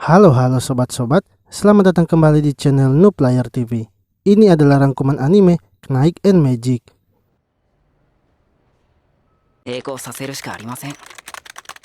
Halo sobat-sobat, selamat datang kembali di channel Noob Player TV. Ini adalah rangkuman anime Knight and Magic.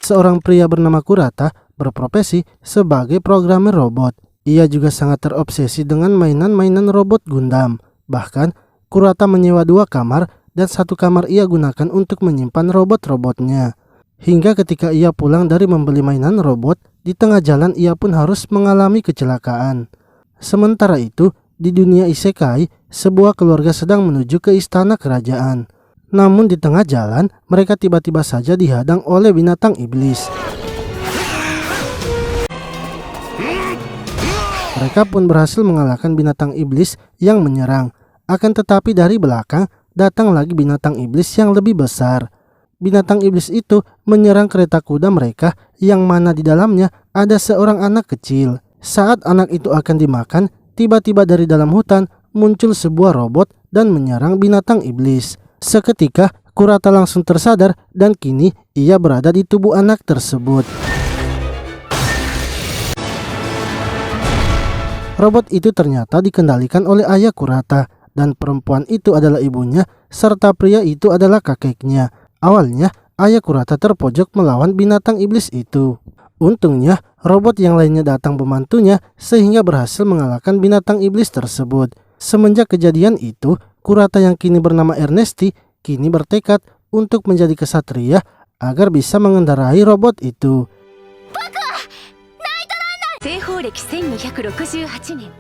Seorang pria bernama Kurata berprofesi sebagai programmer robot. Ia juga sangat terobsesi dengan mainan-mainan robot Gundam. Bahkan, Kurata menyewa 2 kamar dan 1 kamar ia gunakan untuk menyimpan robot-robotnya. Hingga ketika ia pulang dari membeli mainan robot, di tengah jalan ia pun harus mengalami kecelakaan. Sementara itu, di dunia isekai, sebuah keluarga sedang menuju ke istana kerajaan. Namun di tengah jalan, mereka tiba-tiba saja dihadang oleh binatang iblis. Mereka pun berhasil mengalahkan binatang iblis yang menyerang. Akan tetapi dari belakang, datang lagi binatang iblis yang lebih besar. Binatang iblis itu menyerang kereta kuda mereka yang mana di dalamnya ada seorang anak kecil. Saat anak itu akan dimakan, tiba-tiba dari dalam hutan muncul sebuah robot dan menyerang binatang iblis. Seketika Kurata langsung tersadar dan kini ia berada di tubuh anak tersebut. Robot itu ternyata dikendalikan oleh ayah Kurata dan perempuan itu adalah ibunya serta pria itu adalah kakeknya. Awalnya, ayah Kurata terpojok melawan binatang iblis itu. Untungnya, robot yang lainnya datang membantunya sehingga berhasil mengalahkan binatang iblis tersebut. Semenjak kejadian itu, Kurata yang kini bernama Ernesti kini bertekad untuk menjadi kesatria agar bisa mengendarai robot itu.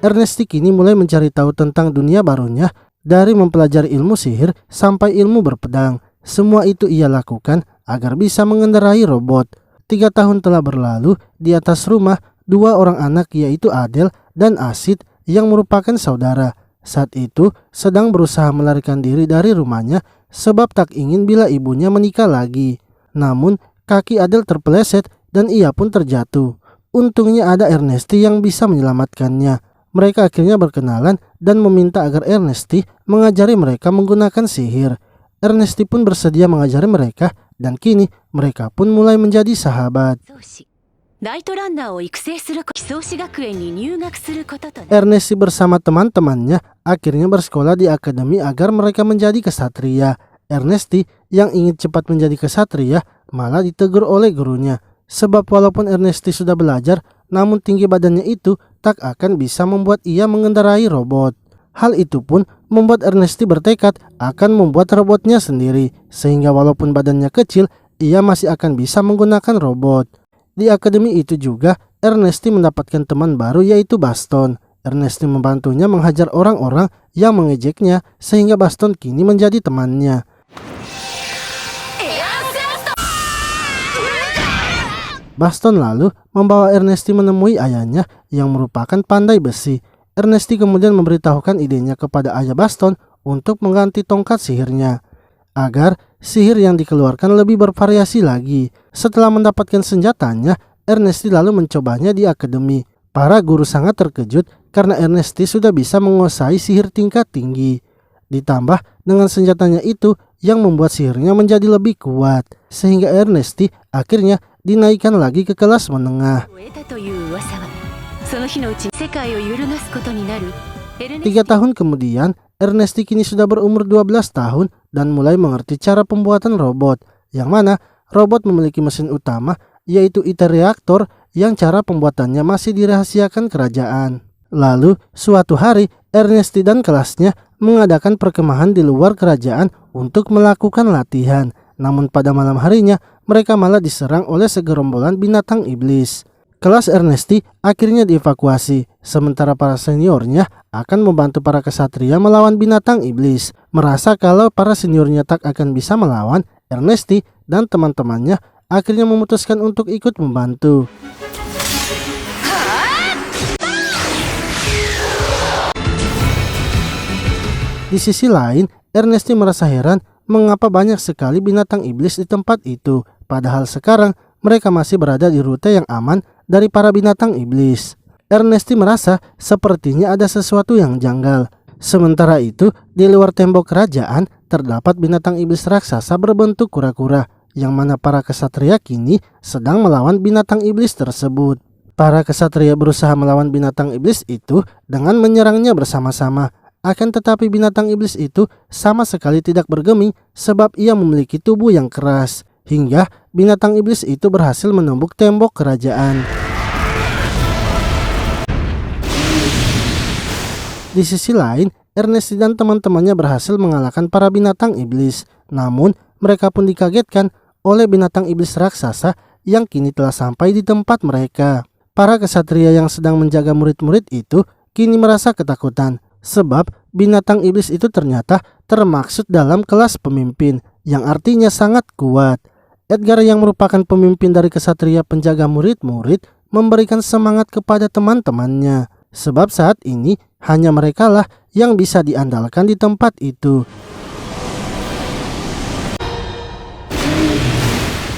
Ernesti kini mulai mencari tahu tentang dunia barunya dari mempelajari ilmu sihir sampai ilmu berpedang. Semua itu ia lakukan agar bisa mengendarai robot. 3 tahun telah berlalu, di atas rumah 2 orang anak yaitu Adel dan Asid yang merupakan saudara. Saat itu sedang berusaha melarikan diri dari rumahnya sebab tak ingin bila ibunya menikah lagi. Namun kaki Adel terpeleset dan ia pun terjatuh. Untungnya ada Ernesti yang bisa menyelamatkannya. Mereka akhirnya berkenalan dan meminta agar Ernesti mengajari mereka menggunakan sihir. Ernesti pun bersedia mengajari mereka dan kini mereka pun mulai menjadi sahabat. Ernesti bersama teman-temannya akhirnya bersekolah di akademi agar mereka menjadi kesatria. Ernesti yang ingin cepat menjadi kesatria malah ditegur oleh gurunya. Sebab walaupun Ernesti sudah belajar, namun tinggi badannya itu tak akan bisa membuat ia mengendarai robot. Hal itu pun membuat Ernesti bertekad akan membuat robotnya sendiri, sehingga walaupun badannya kecil, ia masih akan bisa menggunakan robot. Di akademi itu juga, Ernesti mendapatkan teman baru yaitu Baston. Ernesti membantunya menghajar orang-orang yang mengejeknya, sehingga Baston kini menjadi temannya. Baston lalu membawa Ernesti menemui ayahnya yang merupakan pandai besi. Ernesti kemudian memberitahukan idenya kepada ayah Baston untuk mengganti tongkat sihirnya agar sihir yang dikeluarkan lebih bervariasi lagi. Setelah mendapatkan senjatanya, Ernesti lalu mencobanya di akademi. Para guru sangat terkejut karena Ernesti sudah bisa menguasai sihir tingkat tinggi. Ditambah dengan senjatanya itu yang membuat sihirnya menjadi lebih kuat, sehingga Ernesti akhirnya dinaikkan lagi ke kelas menengah. 3 tahun kemudian, Ernesti kini sudah berumur 12 tahun dan mulai mengerti cara pembuatan robot, yang mana robot memiliki mesin utama yaitu ITER reaktor yang cara pembuatannya masih dirahasiakan kerajaan. Lalu suatu hari Ernesti dan kelasnya mengadakan perkemahan di luar kerajaan untuk melakukan latihan. Namun pada malam harinya mereka malah diserang oleh segerombolan binatang iblis. Kelas Ernesti akhirnya dievakuasi, sementara para seniornya akan membantu para kesatria melawan binatang iblis. Merasa kalau para seniornya tak akan bisa melawan, Ernesti dan teman-temannya akhirnya memutuskan untuk ikut membantu. Di sisi lain, Ernesti merasa heran mengapa banyak sekali binatang iblis di tempat itu, padahal sekarang mereka masih berada di rute yang aman dari para binatang iblis. Ernesti merasa sepertinya ada sesuatu yang janggal. Sementara itu, di luar tembok kerajaan terdapat binatang iblis raksasa berbentuk kura-kura, yang mana para kesatria kini sedang melawan binatang iblis tersebut. Para kesatria berusaha melawan binatang iblis itu dengan menyerangnya bersama-sama. Akan tetapi binatang iblis itu sama sekali tidak bergeming sebab ia memiliki tubuh yang keras. Hingga binatang iblis itu berhasil menembuk tembok kerajaan. Di sisi lain, Ernesti dan teman-temannya berhasil mengalahkan para binatang iblis. Namun, mereka pun dikagetkan oleh binatang iblis raksasa yang kini telah sampai di tempat mereka. Para kesatria yang sedang menjaga murid-murid itu kini merasa ketakutan sebab binatang iblis itu ternyata termaksud dalam kelas pemimpin yang artinya sangat kuat. Edgar yang merupakan pemimpin dari kesatria penjaga murid-murid memberikan semangat kepada teman-temannya sebab saat ini hanya merekalah yang bisa diandalkan di tempat itu.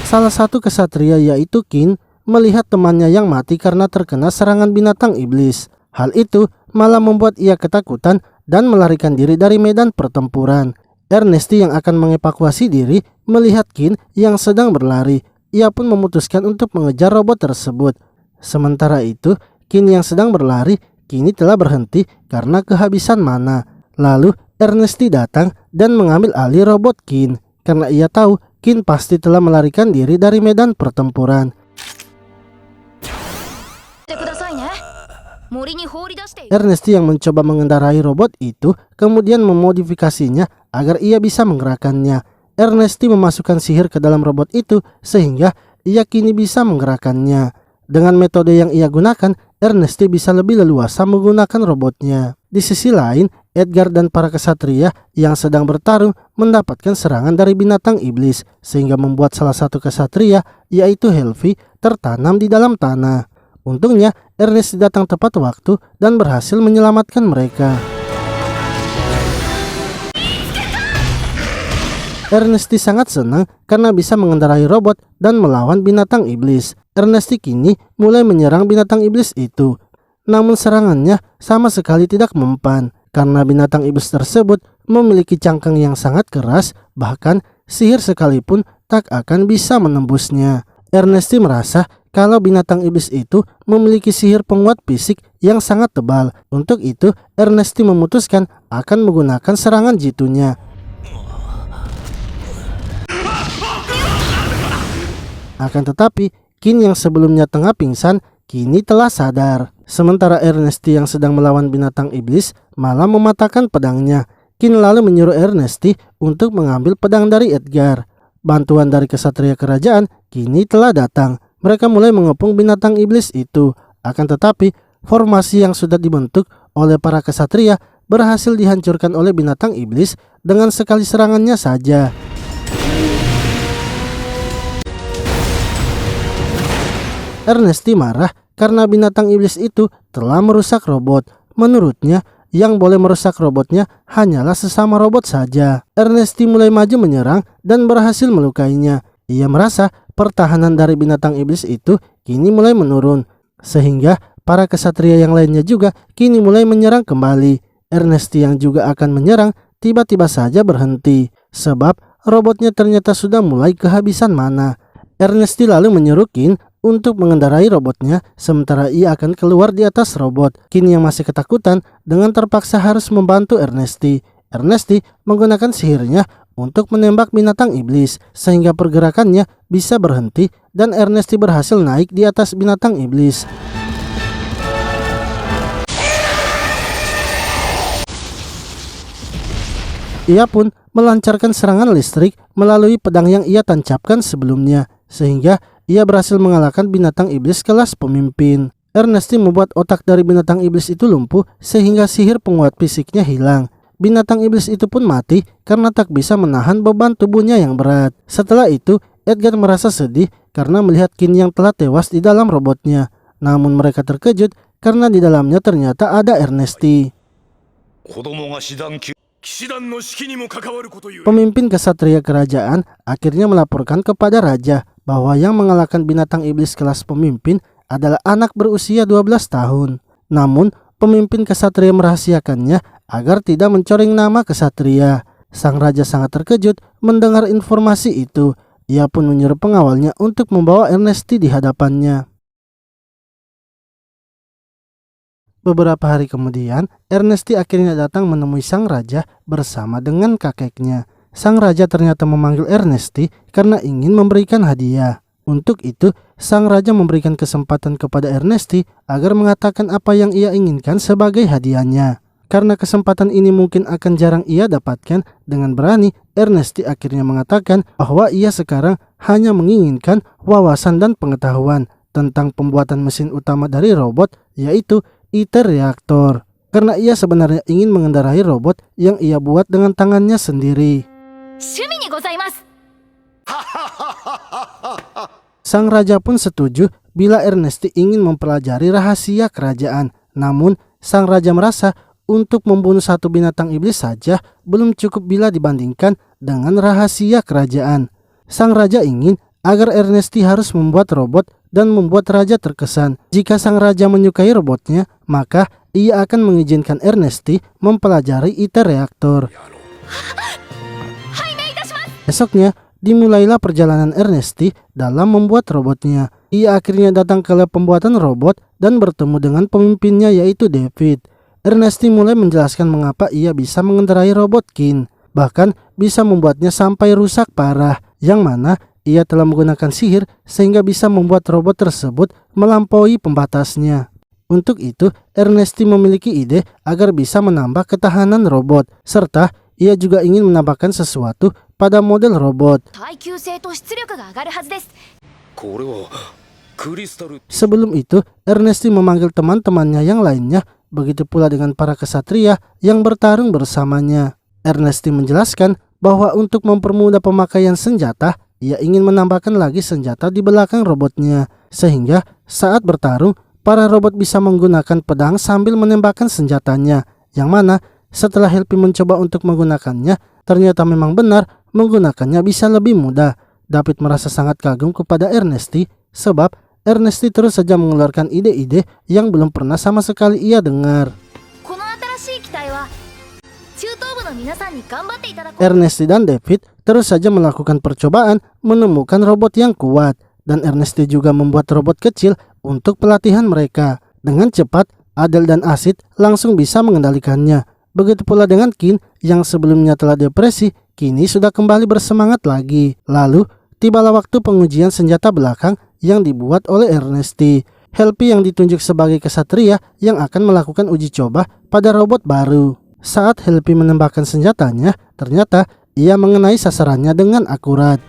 Salah satu kesatria yaitu Qin melihat temannya yang mati karena terkena serangan binatang iblis. Hal itu malah membuat ia ketakutan dan melarikan diri dari medan pertempuran. Ernesti yang akan mengevakuasi diri melihat Qin yang sedang berlari. Ia pun memutuskan untuk mengejar robot tersebut. Sementara itu, Qin yang sedang berlari kini telah berhenti karena kehabisan mana. Lalu Ernesti datang dan mengambil alih robot Qin karena ia tahu Qin pasti telah melarikan diri dari medan pertempuran. Ernesti yang mencoba mengendarai robot itu kemudian memodifikasinya agar ia bisa menggerakkannya. Ernesti memasukkan sihir ke dalam robot itu sehingga ia kini bisa menggerakkannya. Dengan metode yang ia gunakan, Ernesti bisa lebih leluasa menggunakan robotnya. Di sisi lain, Edgar dan para kesatria yang sedang bertarung mendapatkan serangan dari binatang iblis sehingga membuat salah satu kesatria yaitu Helvi tertanam di dalam tanah. Untungnya Ernesti datang tepat waktu dan berhasil menyelamatkan mereka. Ernesti sangat senang karena bisa mengendarai robot dan melawan binatang iblis. Ernesti kini mulai menyerang binatang iblis itu. Namun serangannya sama sekali tidak mempan karena binatang iblis tersebut memiliki cangkang yang sangat keras, bahkan sihir sekalipun tak akan bisa menembusnya. Ernesti merasa kalau binatang iblis itu memiliki sihir penguat fisik yang sangat tebal. Untuk itu, Ernesti memutuskan akan menggunakan serangan jitunya. Akan tetapi, Qin yang sebelumnya tengah pingsan, kini telah sadar. Sementara Ernesti yang sedang melawan binatang iblis malah mematahkan pedangnya. Qin lalu menyuruh Ernesti untuk mengambil pedang dari Edgar. Bantuan dari kesatria kerajaan kini telah datang. Mereka mulai mengepung binatang iblis itu. Akan tetapi, formasi yang sudah dibentuk oleh para kesatria berhasil dihancurkan oleh binatang iblis dengan sekali serangannya saja. Ernesti marah karena binatang iblis itu telah merusak robot. Menurutnya, yang boleh merusak robotnya hanyalah sesama robot saja. Ernesti mulai maju menyerang dan berhasil melukainya. Ia merasa pertahanan dari binatang iblis itu kini mulai menurun. Sehingga para kesatria yang lainnya juga kini mulai menyerang kembali. Ernesti yang juga akan menyerang tiba-tiba saja berhenti. Sebab robotnya ternyata sudah mulai kehabisan mana. Ernesti lalu menyuruh Qin untuk mengendarai robotnya sementara ia akan keluar di atas robot. Qin yang masih ketakutan dengan terpaksa harus membantu Ernesti. Ernesti menggunakan sihirnya untuk menembak binatang iblis sehingga pergerakannya bisa berhenti dan Ernesti berhasil naik di atas binatang iblis. Ia pun melancarkan serangan listrik melalui pedang yang ia tancapkan sebelumnya sehingga ia berhasil mengalahkan binatang iblis kelas pemimpin. Ernesti membuat otak dari binatang iblis itu lumpuh sehingga sihir penguat fisiknya hilang. Binatang iblis itu pun mati karena tak bisa menahan beban tubuhnya yang berat. Setelah itu, Edgar merasa sedih karena melihat Qin yang telah tewas di dalam robotnya. Namun mereka terkejut karena di dalamnya ternyata ada Ernesti. Pemimpin kesatria kerajaan akhirnya melaporkan kepada raja bahwa yang mengalahkan binatang iblis kelas pemimpin adalah anak berusia 12 tahun. Namun, pemimpin kesatria merahasiakannya agar tidak mencoreng nama kesatria. Sang raja sangat terkejut mendengar informasi itu. Ia pun menyuruh pengawalnya untuk membawa Ernesti di hadapannya. Beberapa hari kemudian, Ernesti akhirnya datang menemui sang raja bersama dengan kakeknya. Sang raja ternyata memanggil Ernesti karena ingin memberikan hadiah. Untuk itu, sang raja memberikan kesempatan kepada Ernesti agar mengatakan apa yang ia inginkan sebagai hadiahnya. Karena kesempatan ini mungkin akan jarang ia dapatkan, dengan berani Ernesti akhirnya mengatakan bahwa ia sekarang hanya menginginkan wawasan dan pengetahuan tentang pembuatan mesin utama dari robot, yaitu ITER reaktor. Karena ia sebenarnya ingin mengendarai robot yang ia buat dengan tangannya sendiri. Sang raja pun setuju bila Ernesti ingin mempelajari rahasia kerajaan. Namun, sang raja merasa untuk membunuh satu binatang iblis saja belum cukup bila dibandingkan dengan rahasia kerajaan. Sang raja ingin agar Ernesti harus membuat robot dan membuat raja terkesan. Jika sang raja menyukai robotnya, maka ia akan mengizinkan Ernesti mempelajari ITER reaktor. Esoknya, dimulailah perjalanan Ernesti dalam membuat robotnya. Ia akhirnya datang ke lab pembuatan robot dan bertemu dengan pemimpinnya, yaitu David. Ernesti mulai menjelaskan mengapa ia bisa mengendarai robot Kin, bahkan bisa membuatnya sampai rusak parah, yang mana ia telah menggunakan sihir sehingga bisa membuat robot tersebut melampaui pembatasnya. Untuk itu, Ernesti memiliki ide agar bisa menambah ketahanan robot, serta ia juga ingin menambahkan sesuatu pada model robot. Sebelum itu, Ernesti memanggil teman-temannya yang lainnya, begitu pula dengan para kesatria yang bertarung bersamanya. Ernesti menjelaskan bahwa untuk mempermudah pemakaian senjata, ia ingin menambahkan lagi senjata di belakang robotnya, sehingga saat bertarung, para robot bisa menggunakan pedang sambil menembakkan senjatanya, yang mana setelah Helpy mencoba untuk menggunakannya, ternyata memang benar menggunakannya bisa lebih mudah. David merasa sangat kagum kepada Ernesti, sebab Ernesti terus saja mengeluarkan ide-ide yang belum pernah sama sekali ia dengar. Ernesti dan David terus saja melakukan percobaan menemukan robot yang kuat, dan Ernesti juga membuat robot kecil untuk pelatihan mereka. Dengan cepat, Adele dan Acid langsung bisa mengendalikannya. Begitu pula dengan Kin yang sebelumnya telah depresi, kini sudah kembali bersemangat lagi. Lalu, tibalah waktu pengujian senjata belakang yang dibuat oleh Ernesti. Helpy yang ditunjuk sebagai kesatria yang akan melakukan uji coba pada robot baru. Saat Helpy menembakkan senjatanya, ternyata ia mengenai sasarannya dengan akurat.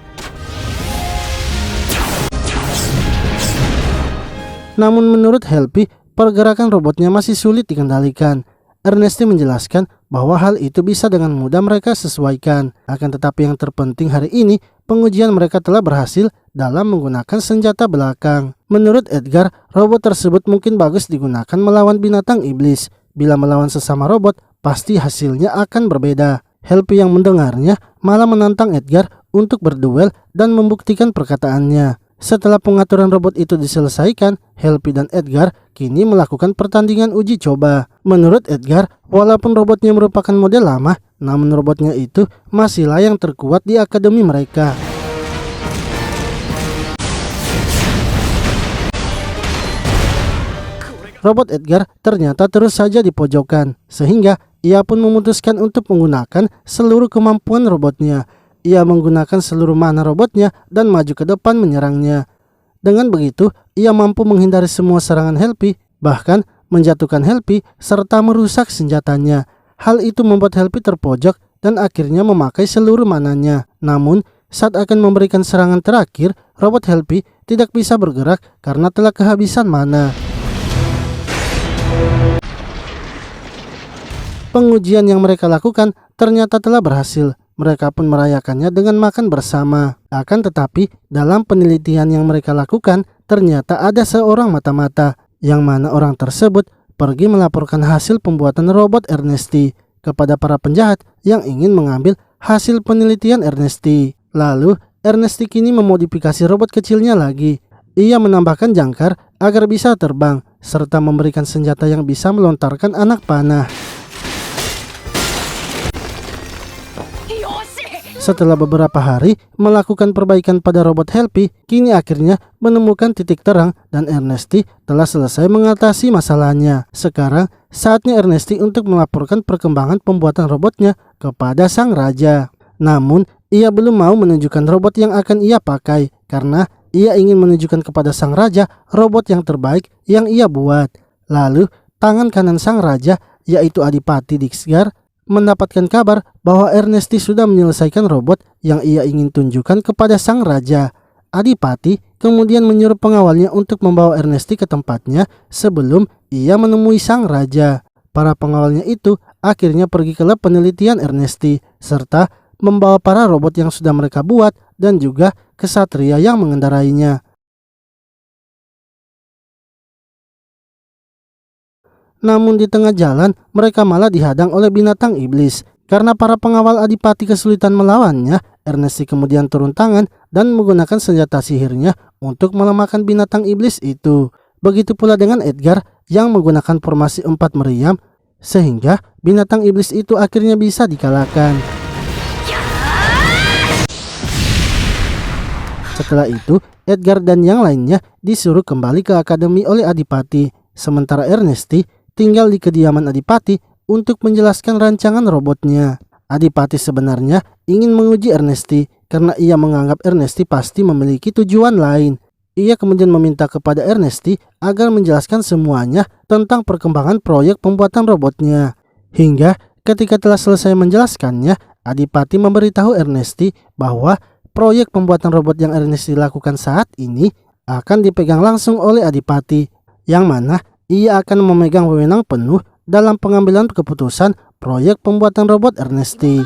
Namun menurut Helpy, pergerakan robotnya masih sulit dikendalikan. Ernesti menjelaskan bahwa hal itu bisa dengan mudah mereka sesuaikan. Akan tetapi yang terpenting hari ini, pengujian mereka telah berhasil dalam menggunakan senjata belakang. Menurut Edgar, robot tersebut mungkin bagus digunakan melawan binatang iblis. Bila melawan sesama robot, pasti hasilnya akan berbeda. Helpy yang mendengarnya malah menantang Edgar untuk berduel dan membuktikan perkataannya. Setelah pengaturan robot itu diselesaikan, Helpy dan Edgar kini melakukan pertandingan uji coba. Menurut Edgar, walaupun robotnya merupakan model lama, namun robotnya itu masihlah yang terkuat di akademi mereka. Robot Edgar ternyata terus saja dipojokkan, sehingga ia pun memutuskan untuk menggunakan seluruh kemampuan robotnya. Ia menggunakan seluruh mana robotnya dan maju ke depan menyerangnya. Dengan begitu, ia mampu menghindari semua serangan Helpy, bahkan menjatuhkan Helpy serta merusak senjatanya. Hal itu membuat Helpy terpojok dan akhirnya memakai seluruh mananya. Namun, saat akan memberikan serangan terakhir, robot Helpy tidak bisa bergerak karena telah kehabisan mana. Pengujian yang mereka lakukan ternyata telah berhasil. Mereka pun merayakannya dengan makan bersama. Akan tetapi, dalam penelitian yang mereka lakukan, ternyata ada seorang mata-mata, yang mana orang tersebut pergi melaporkan hasil pembuatan robot Ernesti kepada para penjahat yang ingin mengambil hasil penelitian Ernesti. Lalu, Ernesti kini memodifikasi robot kecilnya lagi. Ia menambahkan jangkar agar bisa terbang, serta memberikan senjata yang bisa melontarkan anak panah. Setelah beberapa hari melakukan perbaikan pada robot Helpy, kini akhirnya menemukan titik terang dan Ernesti telah selesai mengatasi masalahnya. Sekarang saatnya Ernesti untuk melaporkan perkembangan pembuatan robotnya kepada sang raja. Namun ia belum mau menunjukkan robot yang akan ia pakai karena ia ingin menunjukkan kepada sang raja robot yang terbaik yang ia buat. Lalu tangan kanan sang raja, yaitu Adipati Dixgar, mendapatkan kabar bahwa Ernesti sudah menyelesaikan robot yang ia ingin tunjukkan kepada sang raja. Adipati kemudian menyuruh pengawalnya untuk membawa Ernesti ke tempatnya sebelum ia menemui sang raja. Para pengawalnya itu akhirnya pergi ke lab penelitian Ernesti serta membawa para robot yang sudah mereka buat dan juga kesatria yang mengendarainya. Namun di tengah jalan mereka malah dihadang oleh binatang iblis. Karena para pengawal Adipati kesulitan melawannya, Ernesti kemudian turun tangan dan menggunakan senjata sihirnya untuk melemahkan binatang iblis itu. Begitu pula dengan Edgar yang menggunakan formasi 4 meriam sehingga binatang iblis itu akhirnya bisa dikalahkan. Setelah itu, Edgar dan yang lainnya disuruh kembali ke akademi oleh Adipati. Sementara Ernesti tinggal di kediaman Adipati untuk menjelaskan rancangan robotnya. Adipati sebenarnya ingin menguji Ernesti karena ia menganggap Ernesti pasti memiliki tujuan lain. Ia kemudian meminta kepada Ernesti agar menjelaskan semuanya tentang perkembangan proyek pembuatan robotnya. Hingga ketika telah selesai menjelaskannya, Adipati memberitahu Ernesti bahwa proyek pembuatan robot yang Ernesti lakukan saat ini akan dipegang langsung oleh Adipati, yang mana ia akan memegang wewenang penuh dalam pengambilan keputusan proyek pembuatan robot Ernesti.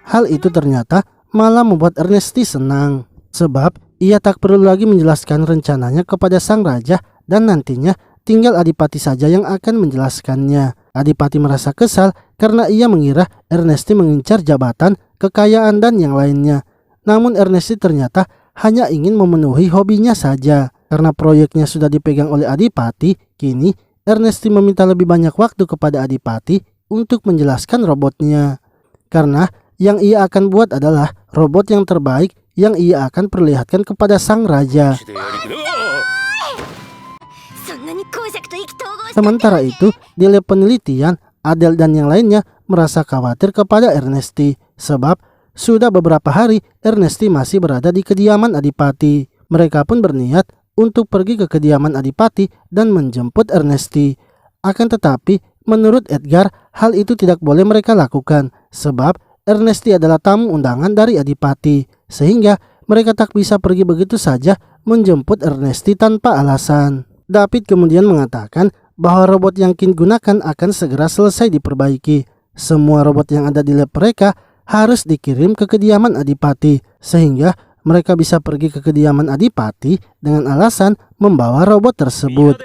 Hal itu ternyata malah membuat Ernesti senang, sebab ia tak perlu lagi menjelaskan rencananya kepada sang raja dan nantinya tinggal Adipati saja yang akan menjelaskannya. Adipati merasa kesal karena ia mengira Ernesti mengincar jabatan, kekayaan dan yang lainnya. Namun Ernesti ternyata hanya ingin memenuhi hobinya saja. Karena proyeknya sudah dipegang oleh Adipati, kini Ernesti meminta lebih banyak waktu kepada Adipati untuk menjelaskan robotnya. Karena yang ia akan buat adalah robot yang terbaik yang ia akan perlihatkan kepada sang raja. Sementara itu, di lab penelitian, Adele dan yang lainnya merasa khawatir kepada Ernesti sebab sudah beberapa hari Ernesti masih berada di kediaman Adipati. Mereka pun berniat untuk pergi ke kediaman Adipati dan menjemput Ernesti. Akan tetapi, menurut Edgar, hal itu tidak boleh mereka lakukan sebab Ernesti adalah tamu undangan dari Adipati, sehingga mereka tak bisa pergi begitu saja menjemput Ernesti tanpa alasan. David kemudian mengatakan bahwa robot yang Kin gunakan akan segera selesai diperbaiki. Semua robot yang ada di lab mereka harus dikirim ke kediaman Adipati, sehingga mereka bisa pergi ke kediaman Adipati dengan alasan membawa robot tersebut.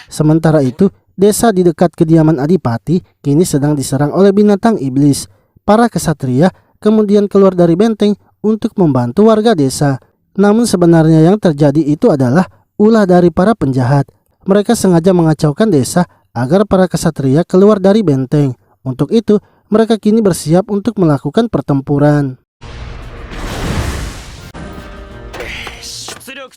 Sementara itu, desa di dekat kediaman Adipati kini sedang diserang oleh binatang iblis. Para kesatria kemudian keluar dari benteng untuk membantu warga desa. Namun sebenarnya yang terjadi itu adalah ulah dari para penjahat. Mereka sengaja mengacaukan desa agar para kesatria keluar dari benteng. Untuk itu, mereka kini bersiap untuk melakukan pertempuran.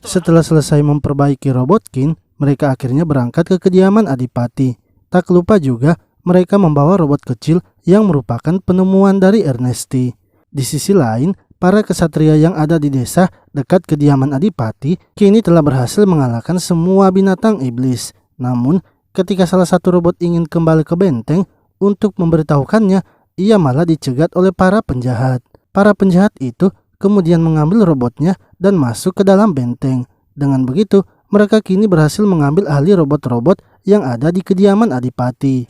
Setelah selesai memperbaiki robot Kin, mereka akhirnya berangkat ke kediaman Adipati. Tak lupa juga, mereka membawa robot kecil yang merupakan penemuan dari Ernesti. Di sisi lain, para kesatria yang ada di desa dekat kediaman Adipati kini telah berhasil mengalahkan semua binatang iblis. Namun, ketika salah satu robot ingin kembali ke benteng untuk memberitahukannya, ia malah dicegat oleh para penjahat. Para penjahat itu kemudian mengambil robotnya dan masuk ke dalam benteng. Dengan begitu, mereka kini berhasil mengambil ahli robot-robot yang ada di kediaman Adipati.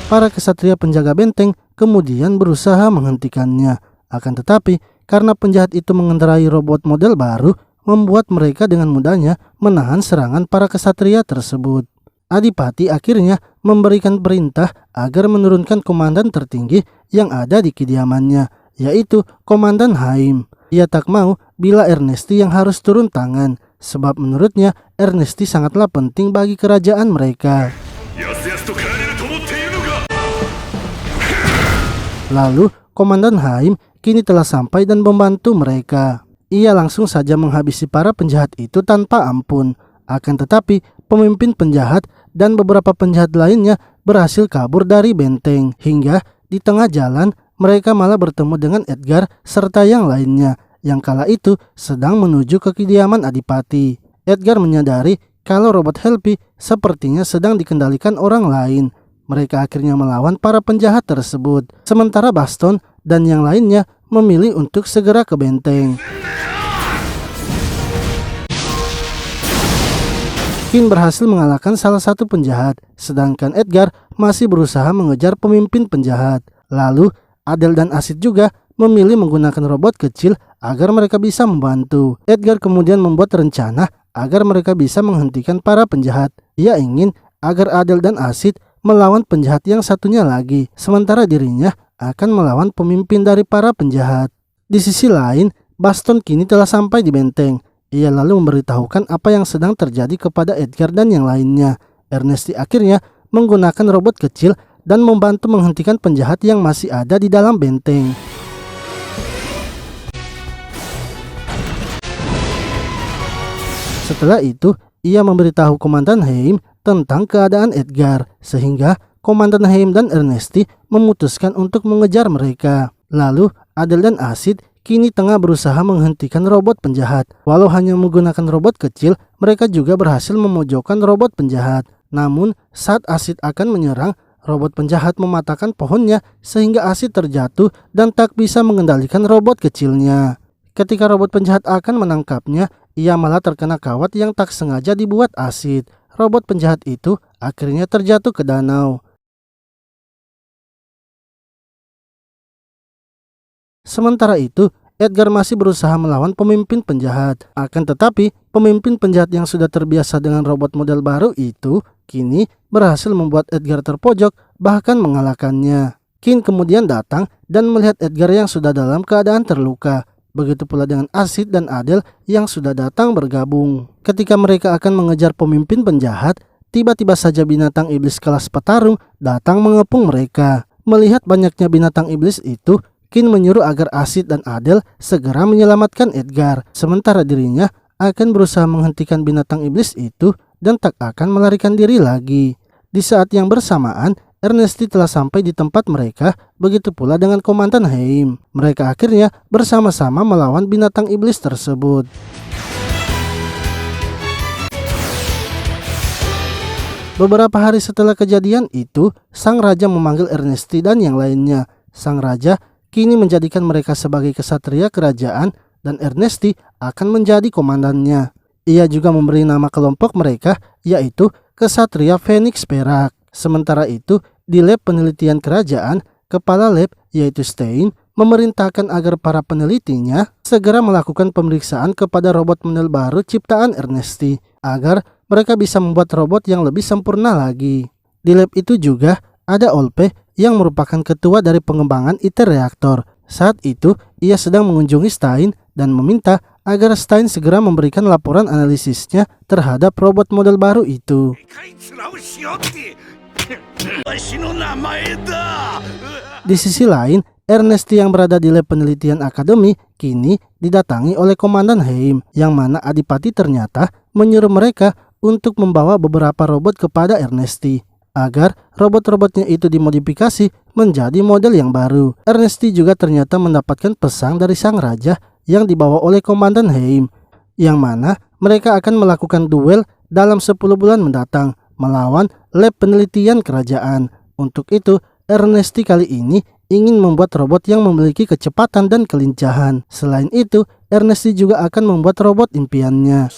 Para kesatria penjaga benteng kemudian berusaha menghentikannya. Akan tetapi, karena penjahat itu mengendarai robot model baru, membuat mereka dengan mudahnya menahan serangan para kesatria tersebut. Adipati akhirnya memberikan perintah agar menurunkan komandan tertinggi yang ada di kediamannya, yaitu Komandan Haim. Ia tak mau bila Ernesti yang harus turun tangan, sebab menurutnya Ernesti sangatlah penting bagi kerajaan mereka. Lalu Komandan Haim kini telah sampai dan membantu mereka. Ia langsung saja menghabisi para penjahat itu tanpa ampun. Akan tetapi pemimpin penjahat dan beberapa penjahat lainnya berhasil kabur dari benteng. Hingga di tengah jalan mereka malah bertemu dengan Edgar serta yang lainnya yang kala itu sedang menuju ke kediaman Adipati. Edgar menyadari kalau robot Helpy sepertinya sedang dikendalikan orang lain. Mereka akhirnya melawan para penjahat tersebut. Sementara Baston dan yang lainnya memilih untuk segera ke benteng. Kin berhasil mengalahkan salah satu penjahat, sedangkan Edgar masih berusaha mengejar pemimpin penjahat. Lalu Adel dan Asid juga memilih menggunakan robot kecil agar mereka bisa membantu. Edgar kemudian membuat rencana agar mereka bisa menghentikan para penjahat. Ia ingin agar Adel dan Asid melawan penjahat yang satunya lagi, sementara dirinya akan melawan pemimpin dari para penjahat. Di sisi lain, Baston kini telah sampai di benteng. Ia lalu memberitahukan apa yang sedang terjadi kepada Edgar dan yang lainnya. Ernesti akhirnya menggunakan robot kecil dan membantu menghentikan penjahat yang masih ada di dalam benteng. Setelah itu, ia memberitahu Komandan Haim tentang keadaan Edgar, sehingga Komandan Haim dan Ernesti memutuskan untuk mengejar mereka. Lalu Adel dan Asid kini tengah berusaha menghentikan robot penjahat. Walau hanya menggunakan robot kecil, mereka juga berhasil memojokkan robot penjahat. Namun saat Asid akan menyerang, robot penjahat mematahkan pohonnya sehingga Asid terjatuh dan tak bisa mengendalikan robot kecilnya. Ketika robot penjahat akan menangkapnya, ia malah terkena kawat yang tak sengaja dibuat Asid. Robot penjahat itu akhirnya terjatuh ke danau. Sementara itu, Edgar masih berusaha melawan pemimpin penjahat. Akan tetapi, pemimpin penjahat yang sudah terbiasa dengan robot model baru itu kini berhasil membuat Edgar terpojok, bahkan mengalahkannya. Kin kemudian datang dan melihat Edgar yang sudah dalam keadaan terluka. Begitu pula dengan Asid dan Adel yang sudah datang bergabung. Ketika mereka akan mengejar pemimpin penjahat, tiba-tiba saja binatang iblis kelas petarung datang mengepung mereka. Melihat banyaknya binatang iblis itu, Kin menyuruh agar Asid dan Adel segera menyelamatkan Edgar. Sementara dirinya akan berusaha menghentikan binatang iblis itu dan tak akan melarikan diri lagi. Di saat yang bersamaan, Ernesti telah sampai di tempat mereka, begitu pula dengan Komandan Haim. Mereka akhirnya bersama-sama melawan binatang iblis tersebut. Beberapa hari setelah kejadian itu, sang raja memanggil Ernesti dan yang lainnya. Sang raja kini menjadikan mereka sebagai kesatria kerajaan dan Ernesti akan menjadi komandannya. Ia juga memberi nama kelompok mereka, yaitu Kesatria Phoenix Perak. Sementara itu, di lab penelitian kerajaan, kepala lab yaitu Stein memerintahkan agar para penelitinya segera melakukan pemeriksaan kepada robot model baru ciptaan Ernesti agar mereka bisa membuat robot yang lebih sempurna lagi. Di lab itu juga ada Olpe yang merupakan ketua dari pengembangan ITER reaktor. Saat itu, ia sedang mengunjungi Stein dan meminta agar Stein segera memberikan laporan analisisnya terhadap robot model baru itu. Di sisi lain, Ernesti yang berada di lab penelitian akademi kini didatangi oleh Komandan Haim, yang mana Adipati ternyata menyuruh mereka untuk membawa beberapa robot kepada Ernesti agar robot-robotnya itu dimodifikasi menjadi model yang baru. Ernesti juga ternyata mendapatkan pesan dari sang raja yang dibawa oleh Komandan Haim, yang mana mereka akan melakukan duel dalam 10 bulan mendatang melawan lab penelitian kerajaan. Untuk itu, Ernesti kali ini ingin membuat robot yang memiliki kecepatan dan kelincahan. Selain itu, Ernesti juga akan membuat robot impiannya.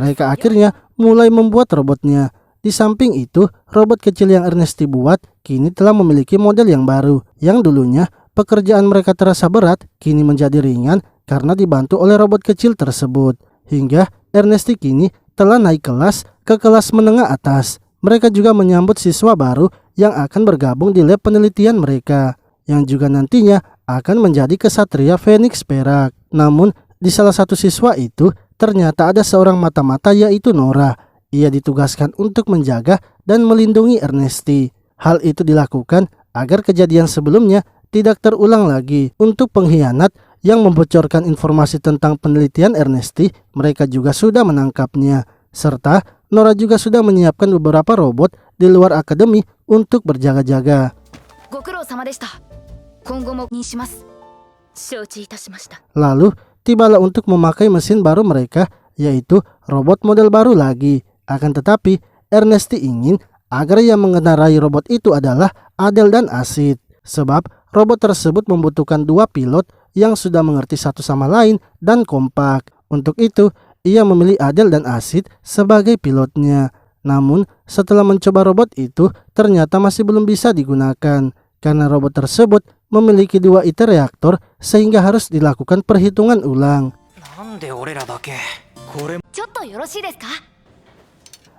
Mereka akhirnya mulai membuat robotnya. Di samping itu, robot kecil yang Ernesti buat kini telah memiliki model yang baru. Yang dulunya pekerjaan mereka terasa berat, kini menjadi ringan karena dibantu oleh robot kecil tersebut. Hingga Ernesti kini telah naik kelas ke kelas menengah atas. Mereka juga menyambut siswa baru yang akan bergabung di lab penelitian mereka. yang juga nantinya akan menjadi kesatria Phoenix perak. Namun di salah satu siswa itu ternyata ada seorang mata-mata yaitu Nora. Ia ditugaskan untuk menjaga dan melindungi Ernesti. Hal itu dilakukan agar kejadian sebelumnya tidak terulang lagi. Untuk pengkhianat yang membocorkan informasi tentang penelitian Ernesti, mereka juga sudah menangkapnya. Serta Nora juga sudah menyiapkan beberapa robot di luar akademi untuk berjaga-jaga. Lalu tibalah untuk memakai mesin baru mereka, yaitu robot model baru lagi. Akan tetapi Ernesti ingin agar yang mengendarai robot itu adalah Adele dan Acid. Sebab robot tersebut membutuhkan dua pilot yang sudah mengerti satu sama lain dan kompak. Untuk itu ia memilih Adele dan Acid sebagai pilotnya. Namun setelah mencoba robot itu ternyata masih belum bisa digunakan karena robot tersebut memiliki dua ITER reaktor sehingga harus dilakukan perhitungan ulang.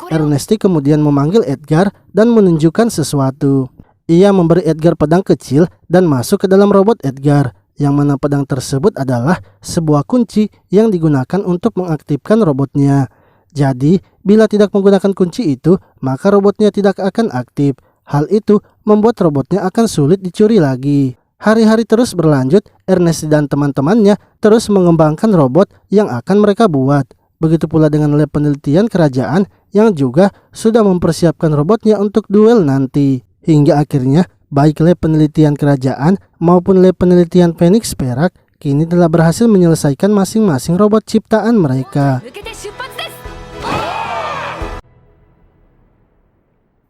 Ernesti kemudian memanggil Edgar dan menunjukkan sesuatu. Ia memberi Edgar pedang kecil dan masuk ke dalam robot Edgar, yang mana pedang tersebut adalah sebuah kunci yang digunakan untuk mengaktifkan robotnya. Jadi, bila tidak menggunakan kunci itu, maka robotnya tidak akan aktif. Hal itu membuat robotnya akan sulit dicuri lagi. Hari-hari terus berlanjut, Ernesti dan teman-temannya terus mengembangkan robot yang akan mereka buat. Begitu pula dengan lab penelitian kerajaan yang juga sudah mempersiapkan robotnya untuk duel nanti. Hingga akhirnya, baik lab penelitian kerajaan maupun lab penelitian Phoenix perak kini telah berhasil menyelesaikan masing-masing robot ciptaan mereka.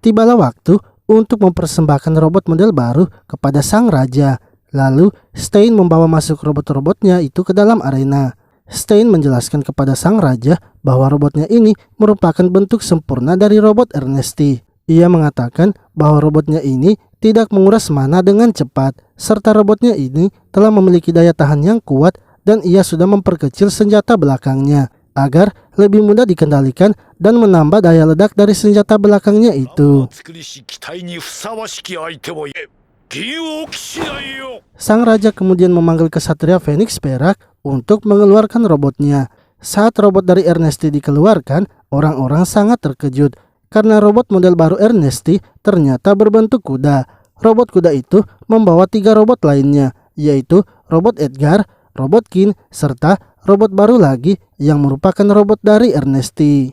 Tibalah waktu untuk mempersembahkan robot model baru kepada sang raja. Lalu Stein membawa masuk robot-robotnya itu ke dalam arena. Stein menjelaskan kepada sang raja bahwa robotnya ini merupakan bentuk sempurna dari robot Ernesti. Ia mengatakan bahwa robotnya ini tidak menguras mana dengan cepat, serta robotnya ini telah memiliki daya tahan yang kuat dan ia sudah memperkecil senjata belakangnya agar lebih mudah dikendalikan dan menambah daya ledak dari senjata belakangnya itu. Sang raja kemudian memanggil kesatria Phoenix perak untuk mengeluarkan robotnya. Saat robot dari Ernesti dikeluarkan, orang-orang sangat terkejut karena robot model baru Ernesti ternyata berbentuk kuda. Robot kuda itu membawa 3 robot lainnya, yaitu robot Edgar, robot Kin, serta robot baru lagi yang merupakan robot dari Ernesti.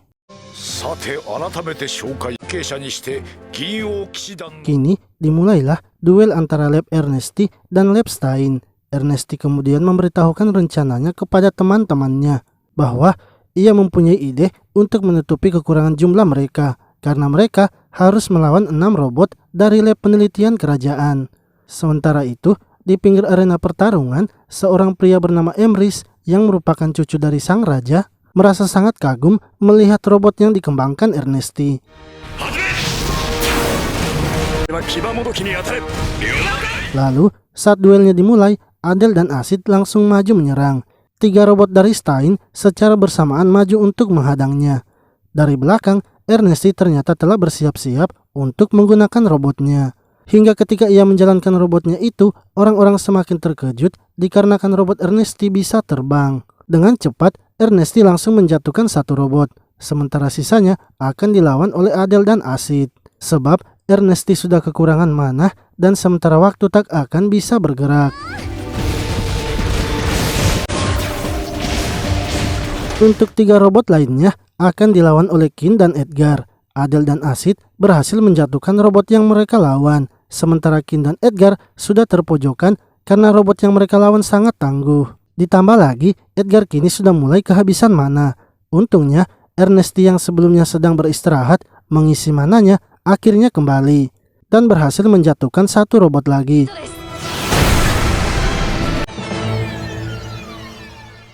Kini dimulailah duel antara lab Ernesti dan lab Stein. Ernesti kemudian memberitahukan rencananya kepada teman-temannya bahwa ia mempunyai ide untuk menutupi kekurangan jumlah mereka karena mereka harus melawan 6 robot dari lab penelitian kerajaan. Sementara itu, di pinggir arena pertarungan, seorang pria bernama Emrys yang merupakan cucu dari sang raja merasa sangat kagum melihat robot yang dikembangkan Ernesti. Lalu, saat duelnya dimulai, Adele dan Acid langsung maju menyerang. 3 robot dari Stein secara bersamaan maju untuk menghadangnya. Dari belakang, Ernesti ternyata telah bersiap-siap untuk menggunakan robotnya. Hingga ketika ia menjalankan robotnya itu, orang-orang semakin terkejut dikarenakan robot Ernesti bisa terbang. Dengan cepat, Ernesti langsung menjatuhkan 1 robot, sementara sisanya akan dilawan oleh Adele dan Acid. Sebab Ernesti sudah kekurangan mana dan sementara waktu tak akan bisa bergerak. Untuk 3 robot lainnya akan dilawan oleh Kin dan Edgar. Adele dan Acid berhasil menjatuhkan robot yang mereka lawan, sementara Kin dan Edgar sudah terpojokan karena robot yang mereka lawan sangat tangguh. Ditambah lagi, Edgar kini sudah mulai kehabisan mana. Untungnya, Ernesti yang sebelumnya sedang beristirahat mengisi mananya akhirnya kembali dan berhasil menjatuhkan 1 robot lagi.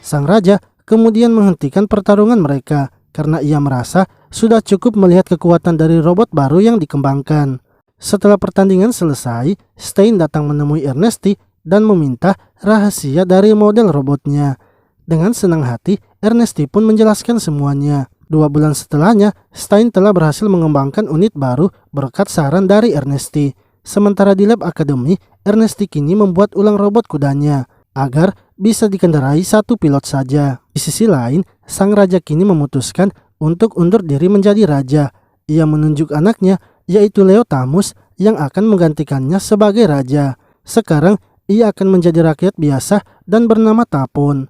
Sang raja kemudian menghentikan pertarungan mereka karena ia merasa sudah cukup melihat kekuatan dari robot baru yang dikembangkan. Setelah pertandingan selesai, Stein datang menemui Ernesti dan meminta rahasia dari model robotnya. Dengan senang hati, Ernesti pun menjelaskan semuanya. 2 bulan setelahnya, Stein telah berhasil mengembangkan unit baru berkat saran dari Ernesti. Sementara di lab akademi, Ernesti kini membuat ulang robot kudanya agar bisa dikendarai satu pilot saja. Di sisi lain, sang raja kini memutuskan untuk undur diri menjadi raja. Ia menunjuk anaknya, yaitu Leotamus, yang akan menggantikannya sebagai raja. Sekarang, ia akan menjadi rakyat biasa dan bernama Tapon.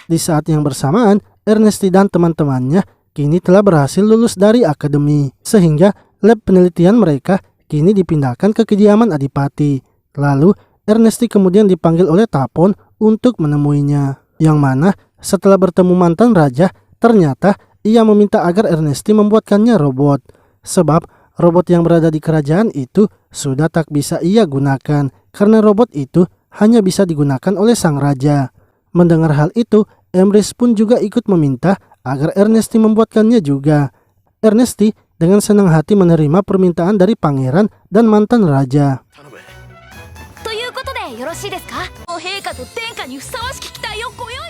Di saat yang bersamaan, Ernesti dan teman-temannya kini telah berhasil lulus dari akademi, sehingga lab penelitian mereka kini dipindahkan ke kediaman Adipati. Lalu, Ernesti kemudian dipanggil oleh Tapon untuk menemuinya. Yang mana, setelah bertemu mantan raja, ternyata ia meminta agar Ernesti membuatkannya robot. Sebab, robot yang berada di kerajaan itu sudah tak bisa ia gunakan, karena robot itu hanya bisa digunakan oleh sang raja. Mendengar hal itu, Emrys pun juga ikut meminta agar Ernesti membuatkannya juga. Ernesti dengan senang hati menerima permintaan dari pangeran dan mantan raja.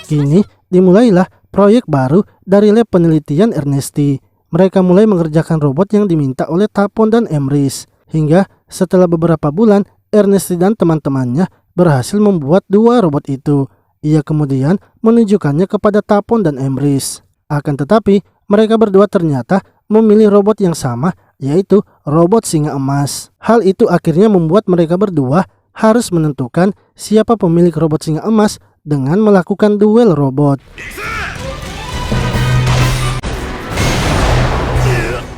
Kini dimulailah proyek baru dari lab penelitian Ernesti. Mereka mulai mengerjakan robot yang diminta oleh Tapon dan Emrys. Hingga setelah beberapa bulan, Ernesti dan teman-temannya berhasil membuat dua robot itu. Ia kemudian menunjukkannya kepada Tapon dan Emrys. Akan tetapi, mereka berdua ternyata memilih robot yang sama, yaitu robot singa emas. Hal itu akhirnya membuat mereka berdua harus menentukan siapa pemilik robot singa emas dengan melakukan duel robot.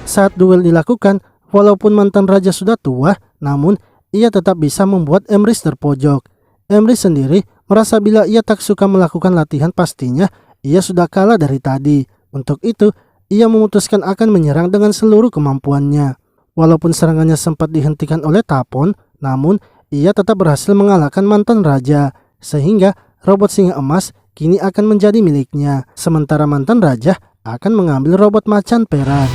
Saat duel dilakukan, walaupun mantan raja sudah tua, namun ia tetap bisa membuat Emrys terpojok. Emrys sendiri merasa bila ia tak suka melakukan latihan pastinya ia sudah kalah dari tadi. Untuk itu, ia memutuskan akan menyerang dengan seluruh kemampuannya. Walaupun serangannya sempat dihentikan oleh Tapon, namun ia tetap berhasil mengalahkan mantan raja. Sehingga robot singa emas kini akan menjadi miliknya. Sementara mantan raja akan mengambil robot macan perak.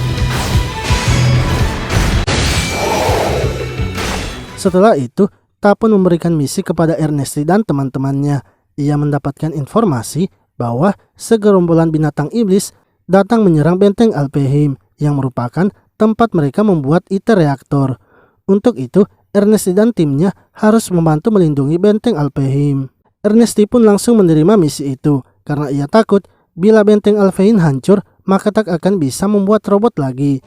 Setelah itu, Tapon memberikan misi kepada Ernesti dan teman-temannya. Ia mendapatkan informasi bahwa segerombolan binatang iblis datang menyerang benteng Alfheim yang merupakan tempat mereka membuat ITER reaktor. Untuk itu, Ernesti dan timnya harus membantu melindungi benteng Alfheim. Ernesti pun langsung menerima misi itu karena ia takut bila benteng Alfheim hancur maka tak akan bisa membuat robot lagi.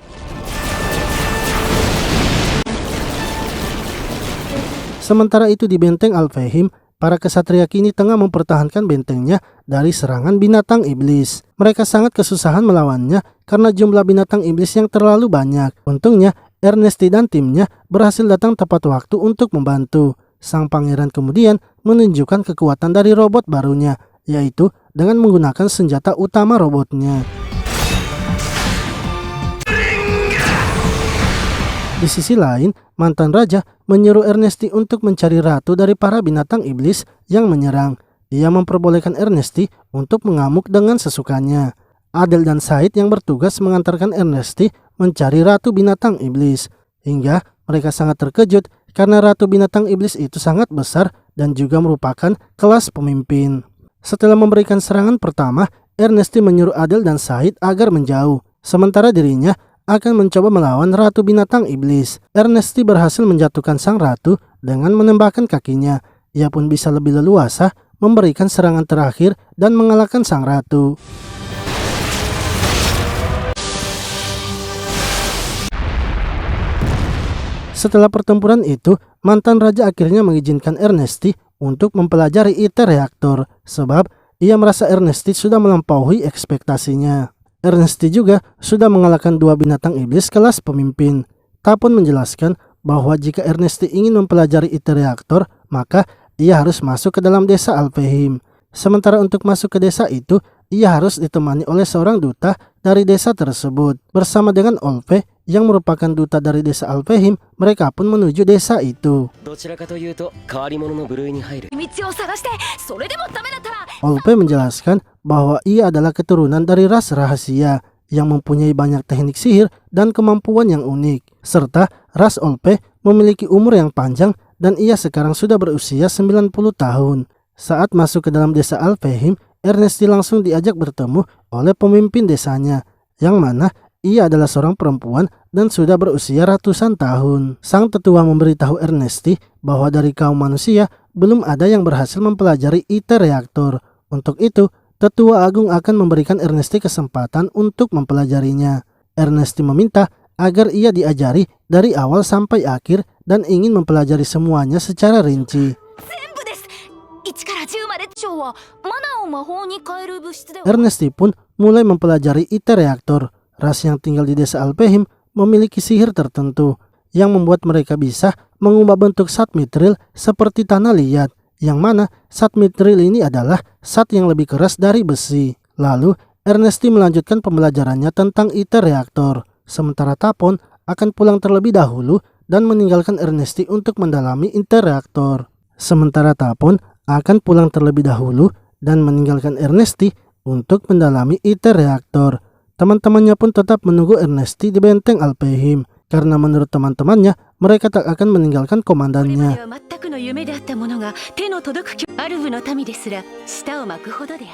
Sementara itu di benteng Alfheim, para kesatria kini tengah mempertahankan bentengnya dari serangan binatang iblis. Mereka sangat kesusahan melawannya karena jumlah binatang iblis yang terlalu banyak. Untungnya, Ernesti dan timnya berhasil datang tepat waktu untuk membantu. Sang pangeran kemudian menunjukkan kekuatan dari robot barunya, yaitu dengan menggunakan senjata utama robotnya. Di sisi lain, mantan raja menyuruh Ernesti untuk mencari ratu dari para binatang iblis yang menyerang. Ia memperbolehkan Ernesti untuk mengamuk dengan sesukanya. Adel dan Said yang bertugas mengantarkan Ernesti mencari ratu binatang iblis. Hingga mereka sangat terkejut karena ratu binatang iblis itu sangat besar dan juga merupakan kelas pemimpin. Setelah memberikan serangan pertama, Ernesti menyuruh Adel dan Said agar menjauh. Sementara dirinya akan mencoba melawan ratu binatang iblis. Ernesti berhasil menjatuhkan sang ratu dengan menembakkan kakinya. Ia pun bisa lebih leluasa memberikan serangan terakhir dan mengalahkan sang ratu. Setelah pertempuran itu, mantan raja akhirnya mengizinkan Ernesti untuk mempelajari ITER reaktor sebab ia merasa Ernesti sudah melampaui ekspektasinya. Ernesti juga sudah mengalahkan dua binatang iblis kelas pemimpin. Tapon menjelaskan bahwa jika Ernesti ingin mempelajari ITER reaktor, maka ia harus masuk ke dalam desa Alfheim. Sementara untuk masuk ke desa itu, ia harus ditemani oleh seorang duta dari desa tersebut. Bersama dengan Olve yang merupakan duta dari desa Alfheim, mereka pun menuju desa itu. Olve menjelaskan bahwa ia adalah keturunan dari ras rahasia yang mempunyai banyak teknik sihir dan kemampuan yang unik. Serta ras Olve memiliki umur yang panjang dan ia sekarang sudah berusia 90 tahun. Saat masuk ke dalam desa Alfheim, Ernesti langsung diajak bertemu oleh pemimpin desanya, yang mana ia adalah seorang perempuan dan sudah berusia ratusan tahun. Sang tetua memberitahu Ernesti bahwa dari kaum manusia belum ada yang berhasil mempelajari ITER reaktor. Untuk itu, tetua agung akan memberikan Ernesti kesempatan untuk mempelajarinya. Ernesti meminta agar ia diajari dari awal sampai akhir dan ingin mempelajari semuanya secara rinci. Ernesti pun mulai mempelajari ITER reaktor. Ras yang tinggal di desa Alpheim memiliki sihir tertentu yang membuat mereka bisa mengubah bentuk zat mitril seperti tanah liat, yang mana zat mitril ini adalah zat yang lebih keras dari besi. Lalu Ernesti melanjutkan pembelajarannya tentang ITER reaktor, sementara Tapon akan pulang terlebih dahulu dan meninggalkan Ernesti untuk mendalami ITER reaktor. Sementara Tapon akan pulang terlebih dahulu dan meninggalkan Ernesti untuk mendalami ITER reaktor. Teman-temannya pun tetap menunggu Ernesti di benteng Alpheim, karena menurut teman-temannya mereka tak akan meninggalkan komandannya.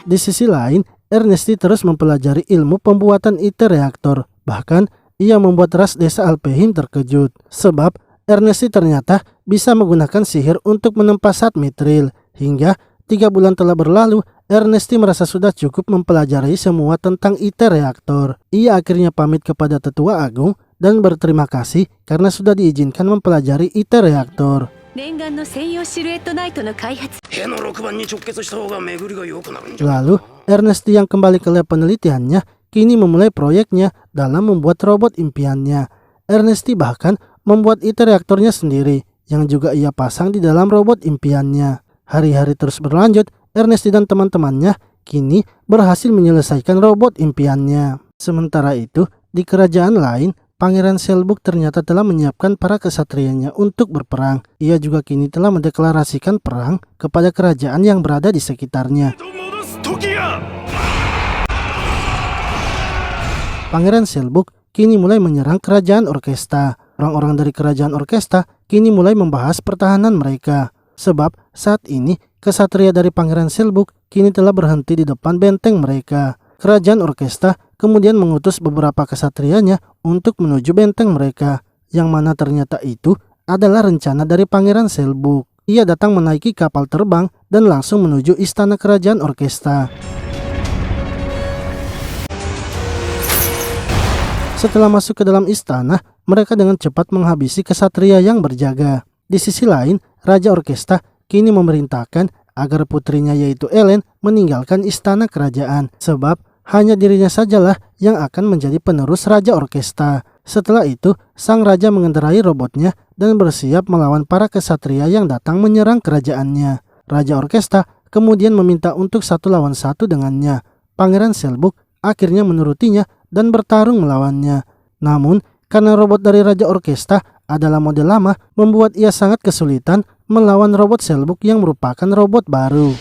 Di sisi lain, Ernesti terus mempelajari ilmu pembuatan ITER reaktor. Bahkan ia membuat ras desa Alpheim terkejut, sebab Ernesti ternyata bisa menggunakan sihir untuk menempa zat mitril. Hingga 3 bulan telah berlalu, Ernesti merasa sudah cukup mempelajari semua tentang ITER reaktor. Ia akhirnya pamit kepada tetua agung dan berterima kasih karena sudah diizinkan mempelajari ITER reaktor. Lalu, Ernesti yang kembali ke lab penelitiannya kini memulai proyeknya dalam membuat robot impiannya. Ernesti bahkan membuat ITER reaktornya sendiri yang juga ia pasang di dalam robot impiannya. Hari-hari terus berlanjut, Ernesti dan teman-temannya kini berhasil menyelesaikan robot impiannya. Sementara itu, di kerajaan lain, Pangeran Selbuk ternyata telah menyiapkan para kesatrianya untuk berperang. Ia juga kini telah mendeklarasikan perang kepada kerajaan yang berada di sekitarnya. Pangeran Selbuk kini mulai menyerang kerajaan Orkesta. Orang-orang dari kerajaan Orkesta kini mulai membahas pertahanan mereka. Sebab saat ini kesatria dari Pangeran Selbuk kini telah berhenti di depan benteng mereka. Kerajaan Orkesta kemudian mengutus beberapa kesatrianya untuk menuju benteng mereka, yang mana ternyata itu adalah rencana dari Pangeran Selbuk. Ia datang menaiki kapal terbang dan langsung menuju istana kerajaan Orkesta. Setelah masuk ke dalam istana, mereka dengan cepat menghabisi kesatria yang berjaga. Di sisi lain, Raja Orkesta kini memerintahkan agar putrinya yaitu Ellen meninggalkan istana kerajaan, sebab hanya dirinya sajalah yang akan menjadi penerus Raja Orkesta. Setelah itu, sang raja mengendarai robotnya dan bersiap melawan para kesatria yang datang menyerang kerajaannya. Raja Orkesta kemudian meminta untuk 1 lawan 1 dengannya. Pangeran Selbuk akhirnya menurutinya dan bertarung melawannya. Namun, karena robot dari Raja Orkesta adalah model lama, membuat ia sangat kesulitan melawan robot Selbuk yang merupakan robot baru.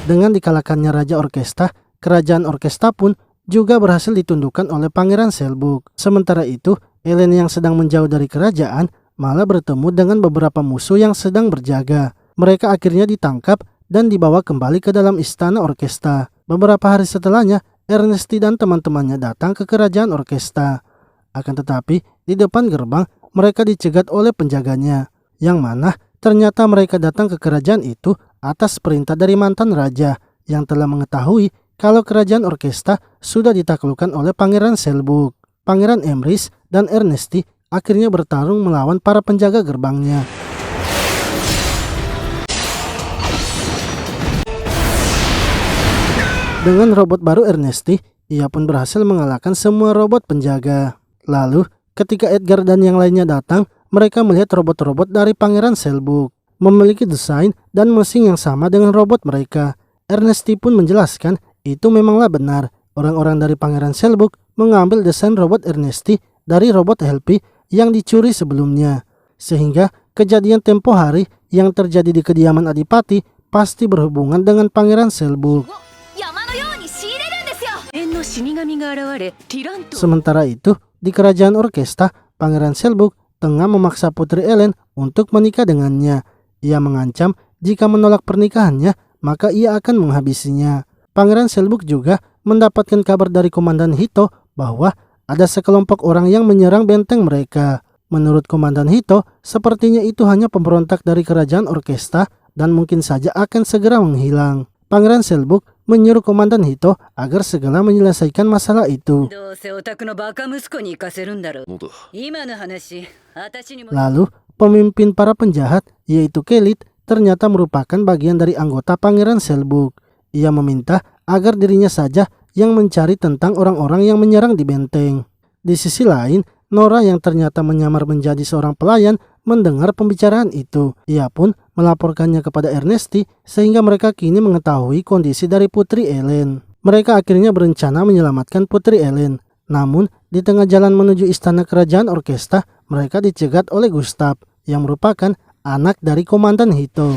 Dengan dikalahkannya Raja Orkesta, kerajaan Orkesta pun juga berhasil ditundukkan oleh Pangeran Selbuk. Sementara itu, Ellen yang sedang menjauh dari kerajaan malah bertemu dengan beberapa musuh yang sedang berjaga. Mereka akhirnya ditangkap dan dibawa kembali ke dalam istana Orkesta. Beberapa hari setelahnya, Ernesti dan teman-temannya datang ke kerajaan Orkesta. Akan tetapi, di depan gerbang, mereka dicegat oleh penjaganya, yang mana ternyata mereka datang ke kerajaan itu atas perintah dari mantan raja yang telah mengetahui kalau kerajaan Orkesta sudah ditaklukkan oleh Pangeran Selbuk. Pangeran Emrys dan Ernesti akhirnya bertarung melawan para penjaga gerbangnya. Dengan robot baru Ernesti, ia pun berhasil mengalahkan semua robot penjaga. Lalu, ketika Edgar dan yang lainnya datang, mereka melihat robot-robot dari Pangeran Selbuk memiliki desain dan mesin yang sama dengan robot mereka. Ernesti pun menjelaskan itu memanglah benar. Orang-orang dari Pangeran Selbuk mengambil desain robot Ernesti dari robot Helpy yang dicuri sebelumnya. Sehingga kejadian tempo hari yang terjadi di kediaman Adipati pasti berhubungan dengan Pangeran Selbuk. Sementara itu, di kerajaan Orkesta, Pangeran Selbuk tengah memaksa putri Ellen untuk menikah dengannya. Ia mengancam jika menolak pernikahannya, maka ia akan menghabisinya. Pangeran Selbuk juga mendapatkan kabar dari Komandan Hito bahwa ada sekelompok orang yang menyerang benteng mereka. Menurut Komandan Hito, sepertinya itu hanya pemberontak dari kerajaan Orkesta dan mungkin saja akan segera menghilang. Pangeran Selbuk menyuruh Komandan Hito agar segera menyelesaikan masalah itu. Lalu, pemimpin para penjahat, yaitu Kelit, ternyata merupakan bagian dari anggota Pangeran Selbuk. Ia meminta agar dirinya saja yang mencari tentang orang-orang yang menyerang di benteng. Di sisi lain, Nora yang ternyata menyamar menjadi seorang pelayan mendengar pembicaraan itu. Ia pun melaporkannya kepada Ernesti sehingga mereka kini mengetahui kondisi dari Putri Ellen. Mereka akhirnya berencana menyelamatkan Putri Ellen. Namun, di tengah jalan menuju istana kerajaan Orkesta, mereka dicegat oleh Gustav yang merupakan anak dari Komandan Hito.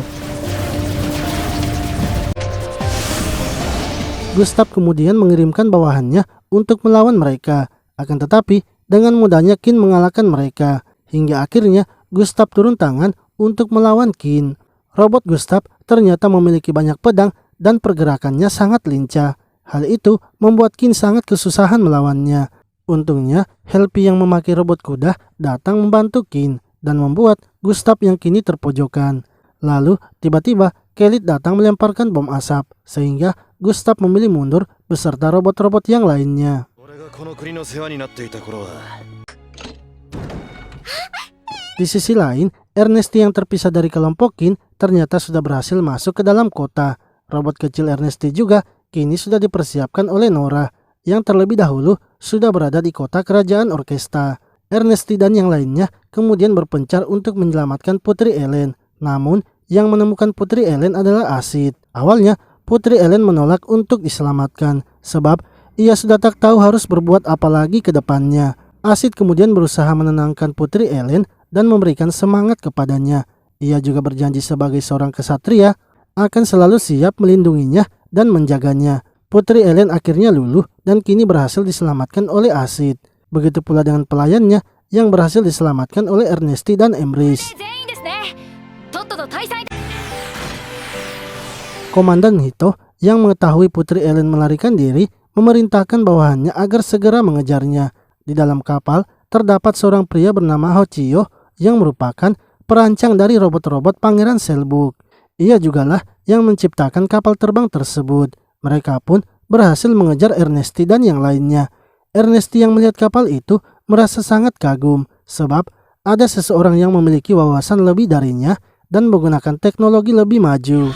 Gustav kemudian mengirimkan bawahannya untuk melawan mereka. Akan tetapi, dengan mudahnya Qin mengalahkan mereka. Hingga akhirnya Gustav turun tangan untuk melawan Qin. Robot Gustav ternyata memiliki banyak pedang dan pergerakannya sangat lincah. Hal itu membuat Qin sangat kesusahan melawannya. Untungnya, Helpy yang memakai robot kuda datang membantu Qin dan membuat Gustav yang kini terpojokan. Lalu, tiba-tiba Kelit datang melemparkan bom asap, sehingga Gustav memilih mundur beserta robot-robot yang lainnya. Di sisi lain, Ernesti yang terpisah dari kelompok Qin ternyata sudah berhasil masuk ke dalam kota. Robot kecil Ernesti juga kini sudah dipersiapkan oleh Nora, yang terlebih dahulu sudah berada di kota kerajaan Orkesta. Ernesti dan yang lainnya kemudian berpencar untuk menyelamatkan Putri Ellen. Namun, yang menemukan Putri Ellen adalah Asid. Awalnya, Putri Ellen menolak untuk diselamatkan, sebab ia sudah tak tahu harus berbuat apa lagi ke depannya. Asid kemudian berusaha menenangkan Putri Ellen dan memberikan semangat kepadanya. Ia juga berjanji sebagai seorang kesatria akan selalu siap melindunginya dan menjaganya. Putri Ellen akhirnya luluh dan kini berhasil diselamatkan oleh Asid. Begitu pula dengan pelayannya yang berhasil diselamatkan oleh Ernesti dan Emrys. Komandan Hito yang mengetahui Putri Ellen melarikan diri memerintahkan bawahannya agar segera mengejarnya. Di dalam kapal terdapat seorang pria bernama Hochiyo yang merupakan perancang dari robot-robot Pangeran Selbuk. Ia jugalah yang menciptakan kapal terbang tersebut. Mereka pun berhasil mengejar Ernesti dan yang lainnya. Ernesti yang melihat kapal itu merasa sangat kagum sebab ada seseorang yang memiliki wawasan lebih darinya dan menggunakan teknologi lebih maju.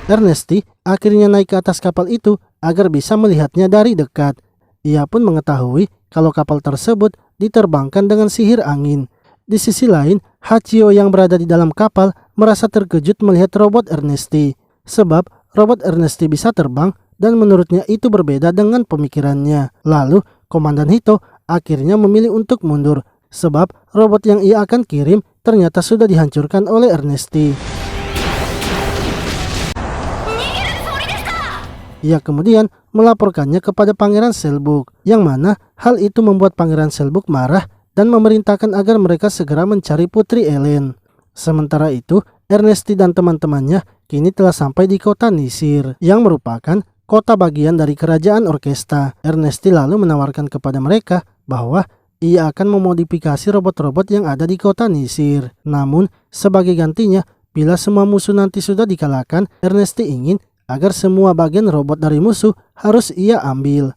Ernesti akhirnya naik ke atas kapal itu agar bisa melihatnya dari dekat. Ia pun mengetahui kalau kapal tersebut diterbangkan dengan sihir angin. Di sisi lain, Hachio yang berada di dalam kapal merasa terkejut melihat robot Ernesti. Sebab robot Ernesti bisa terbang dan menurutnya itu berbeda dengan pemikirannya. Lalu, Komandan Hito akhirnya memilih untuk mundur. Sebab robot yang ia akan kirim ternyata sudah dihancurkan oleh Ernesti. Ia kemudian melaporkannya kepada Pangeran Selbuk, yang mana hal itu membuat Pangeran Selbuk marah dan memerintahkan agar mereka segera mencari Putri Ellen. Sementara itu, Ernesti dan teman-temannya kini telah sampai di kota Nisir, yang merupakan kota bagian dari kerajaan Orkesta. Ernesti lalu menawarkan kepada mereka bahwa ia akan memodifikasi robot-robot yang ada di kota Nisir. Namun, sebagai gantinya, bila semua musuh nanti sudah dikalahkan, Ernesti ingin agar semua bagian robot dari musuh harus ia ambil.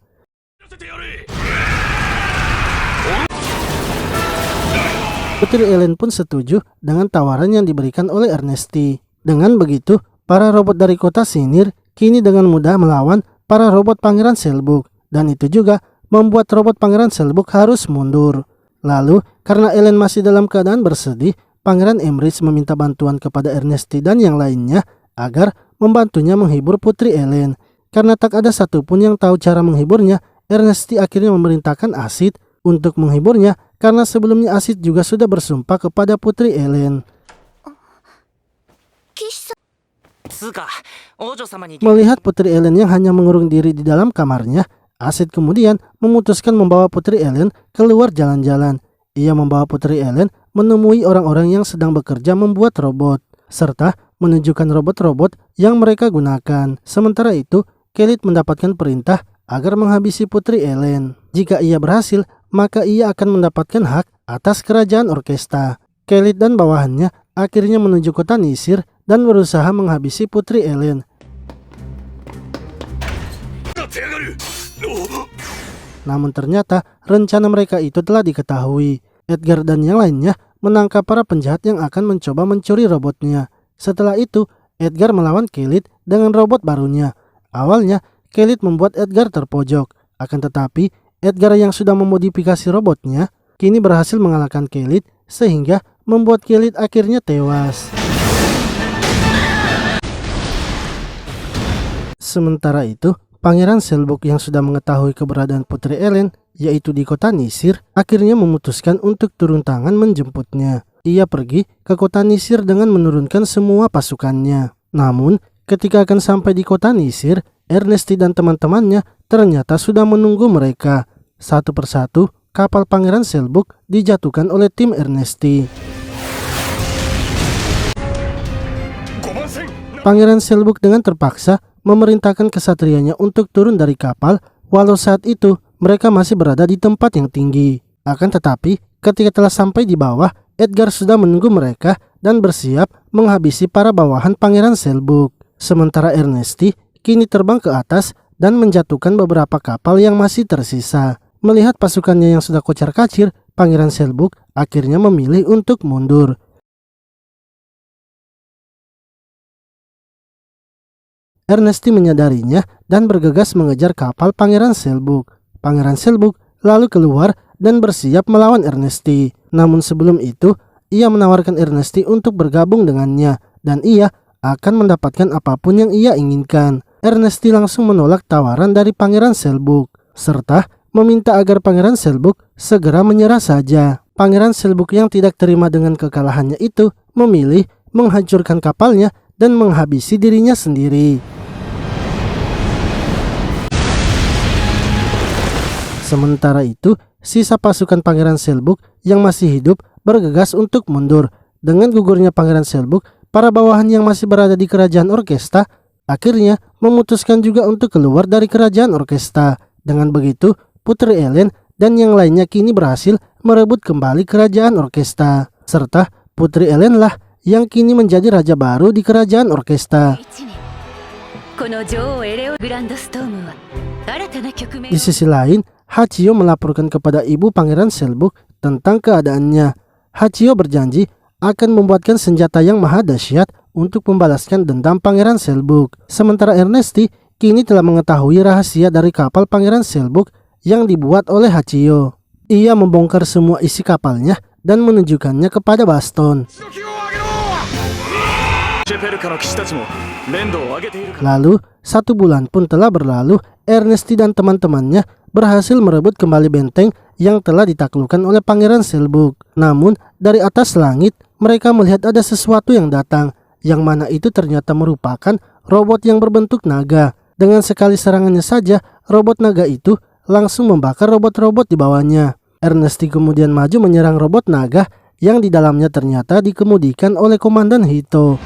Putri Ellen pun setuju dengan tawaran yang diberikan oleh Ernesti. Dengan begitu, para robot dari kota Sinir kini dengan mudah melawan para robot Pangeran Selbuk, dan itu juga membuat robot Pangeran Selbuk harus mundur. Lalu, karena Ellen masih dalam keadaan bersedih, Pangeran Emrys meminta bantuan kepada Ernesti dan yang lainnya agar membantunya menghibur Putri Ellen. Karena tak ada satupun yang tahu cara menghiburnya, Ernesti akhirnya memerintahkan Asid untuk menghiburnya karena sebelumnya Asid juga sudah bersumpah kepada Putri Ellen. Melihat Putri Ellen yang hanya mengurung diri di dalam kamarnya, Asid kemudian memutuskan membawa Putri Ellen keluar jalan-jalan. Ia membawa Putri Ellen menemui orang-orang yang sedang bekerja membuat robot, serta menunjukkan robot-robot yang mereka gunakan. Sementara itu, Kelid mendapatkan perintah agar menghabisi Putri Ellen. Jika ia berhasil, maka ia akan mendapatkan hak atas kerajaan Orkesta. Kelid dan bawahannya akhirnya menuju kota Nisir dan berusaha menghabisi Putri Ellen. Namun ternyata rencana mereka itu telah diketahui. Edgar dan yang lainnya menangkap para penjahat yang akan mencoba mencuri robotnya. Setelah itu, Edgar melawan Kelid dengan robot barunya. Awalnya, Kelid membuat Edgar terpojok. Akan tetapi, Edgar yang sudah memodifikasi robotnya kini berhasil mengalahkan Kelid sehingga membuat Kelid akhirnya tewas. Sementara itu, Pangeran Selbook yang sudah mengetahui keberadaan Putri Ellen, yaitu di kota Nisir, akhirnya memutuskan untuk turun tangan menjemputnya. Ia pergi ke kota Nisir dengan menurunkan semua pasukannya. Namun, ketika akan sampai di kota Nisir, Ernesti dan teman-temannya ternyata sudah menunggu mereka. Satu persatu, kapal Pangeran Selbook dijatuhkan oleh tim Ernesti. Pangeran Selbook dengan terpaksa memerintahkan kesatrianya untuk turun dari kapal, walau saat itu mereka masih berada di tempat yang tinggi. Akan tetapi, ketika telah sampai di bawah, Edgar sudah menunggu mereka dan bersiap menghabisi para bawahan Pangeran Selbook. Sementara Ernesti kini terbang ke atas dan menjatuhkan beberapa kapal yang masih tersisa. Melihat pasukannya yang sudah kocar-kacir, Pangeran Selbook akhirnya memilih untuk mundur. Ernesti menyadarinya dan bergegas mengejar kapal Pangeran Selbook. Pangeran Selbook lalu keluar dan bersiap melawan Ernesti. Namun sebelum itu, ia menawarkan Ernesti untuk bergabung dengannya dan ia akan mendapatkan apapun yang ia inginkan. Ernesti langsung menolak tawaran dari Pangeran Selbook serta meminta agar Pangeran Selbook segera menyerah saja. Pangeran Selbook yang tidak terima dengan kekalahannya itu memilih menghancurkan kapalnya dan menghabisi dirinya sendiri. Sementara itu, sisa pasukan Pangeran Selbook yang masih hidup bergegas untuk mundur. Dengan gugurnya Pangeran Selbook, para bawahan yang masih berada di kerajaan Orkesta akhirnya memutuskan juga untuk keluar dari kerajaan Orkesta. Dengan begitu, Putri Ellen dan yang lainnya kini berhasil merebut kembali kerajaan Orkesta. Serta Putri Ellen lah yang kini menjadi raja baru di kerajaan Orkesta. Di sisi lain, Hachio melaporkan kepada ibu Pangeran Selbook tentang keadaannya. Hachio berjanji akan membuatkan senjata yang maha dahsyat untuk membalaskan dendam Pangeran Selbook. Sementara Ernesti kini telah mengetahui rahasia dari kapal Pangeran Selbook yang dibuat oleh Hachio. Ia membongkar semua isi kapalnya dan menunjukkannya kepada Baston. Lalu, 1 bulan pun telah berlalu. Ernesti dan teman-temannya berhasil merebut kembali benteng yang telah ditaklukkan oleh Pangeran Selbook. Namun, dari atas langit, mereka melihat ada sesuatu yang datang, yang mana itu ternyata merupakan robot yang berbentuk naga. Dengan sekali serangannya saja, robot naga itu langsung membakar robot-robot di bawahnya. Ernesti kemudian maju menyerang robot naga yang di dalamnya ternyata dikemudikan oleh Komandan Hito.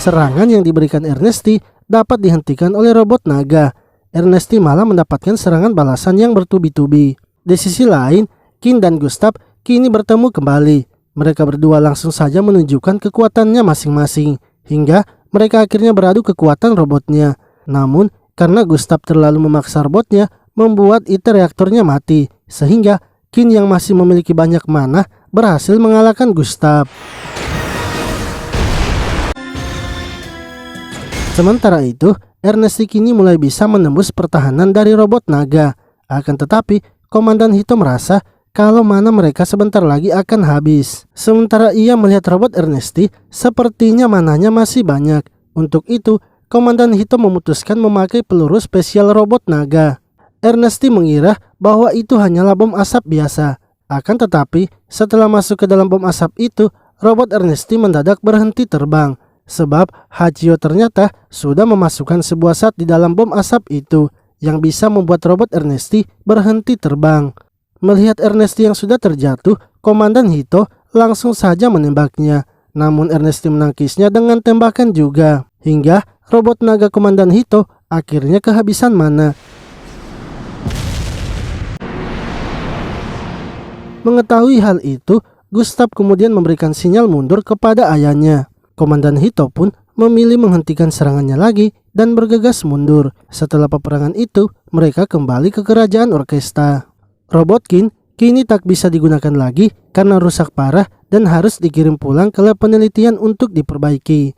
Serangan yang diberikan Ernesti dapat dihentikan oleh robot naga. Ernesti malah mendapatkan serangan balasan yang bertubi-tubi. Di sisi lain, Kin dan Gustav kini bertemu kembali. Mereka berdua langsung saja menunjukkan kekuatannya masing-masing, hingga mereka akhirnya beradu kekuatan robotnya. Namun, karena Gustav terlalu memaksa robotnya, membuat IT reaktornya mati, sehingga Kin yang masih memiliki banyak mana berhasil mengalahkan Gustav. Sementara itu, Ernesti kini mulai bisa menembus pertahanan dari robot naga. Akan tetapi, Komandan Hito merasa kalau mana mereka sebentar lagi akan habis. Sementara ia melihat robot Ernesti, sepertinya mananya masih banyak. Untuk itu, Komandan Hito memutuskan memakai peluru spesial robot naga. Ernesti mengira bahwa itu hanyalah bom asap biasa. Akan tetapi, setelah masuk ke dalam bom asap itu, robot Ernesti mendadak berhenti terbang. Sebab Hachio ternyata sudah memasukkan sebuah zat di dalam bom asap itu yang bisa membuat robot Ernesti berhenti terbang. Melihat Ernesti yang sudah terjatuh, Komandan Hito langsung saja menembaknya. Namun Ernesti menangkisnya dengan tembakan juga. Hingga robot naga Komandan Hito akhirnya kehabisan mana. Mengetahui hal itu, Gustav kemudian memberikan sinyal mundur kepada ayahnya. Komandan Hito pun memilih menghentikan serangannya lagi dan bergegas mundur. Setelah peperangan itu, mereka kembali ke kerajaan Orkesta. Robotkin kini tak bisa digunakan lagi karena rusak parah dan harus dikirim pulang ke lab penelitian untuk diperbaiki.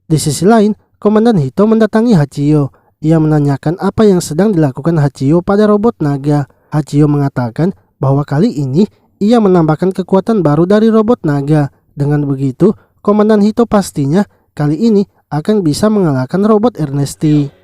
Di sisi lain, Komandan Hito mendatangi Hachio. Ia menanyakan apa yang sedang dilakukan Hachio pada robot naga. Hachio mengatakan bahwa kali ini ia menambahkan kekuatan baru dari robot naga. Dengan begitu, Komandan Hito pastinya kali ini akan bisa mengalahkan robot Ernesti.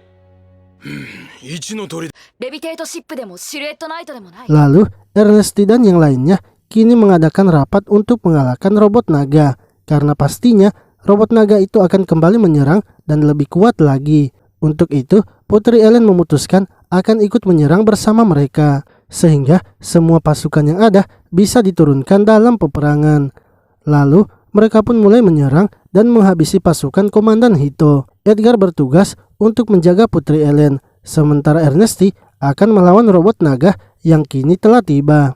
Lalu, Ernesti dan yang lainnya kini mengadakan rapat untuk mengalahkan robot naga. Karena pastinya robot naga itu akan kembali menyerang dan lebih kuat lagi. Untuk itu, Putri Ellen memutuskan akan ikut menyerang bersama mereka. Sehingga semua pasukan yang ada bisa diturunkan dalam peperangan. Lalu mereka pun mulai menyerang dan menghabisi pasukan Komandan Hito. Edgar bertugas untuk menjaga Putri Ellen, sementara Ernesti akan melawan robot naga yang kini telah tiba.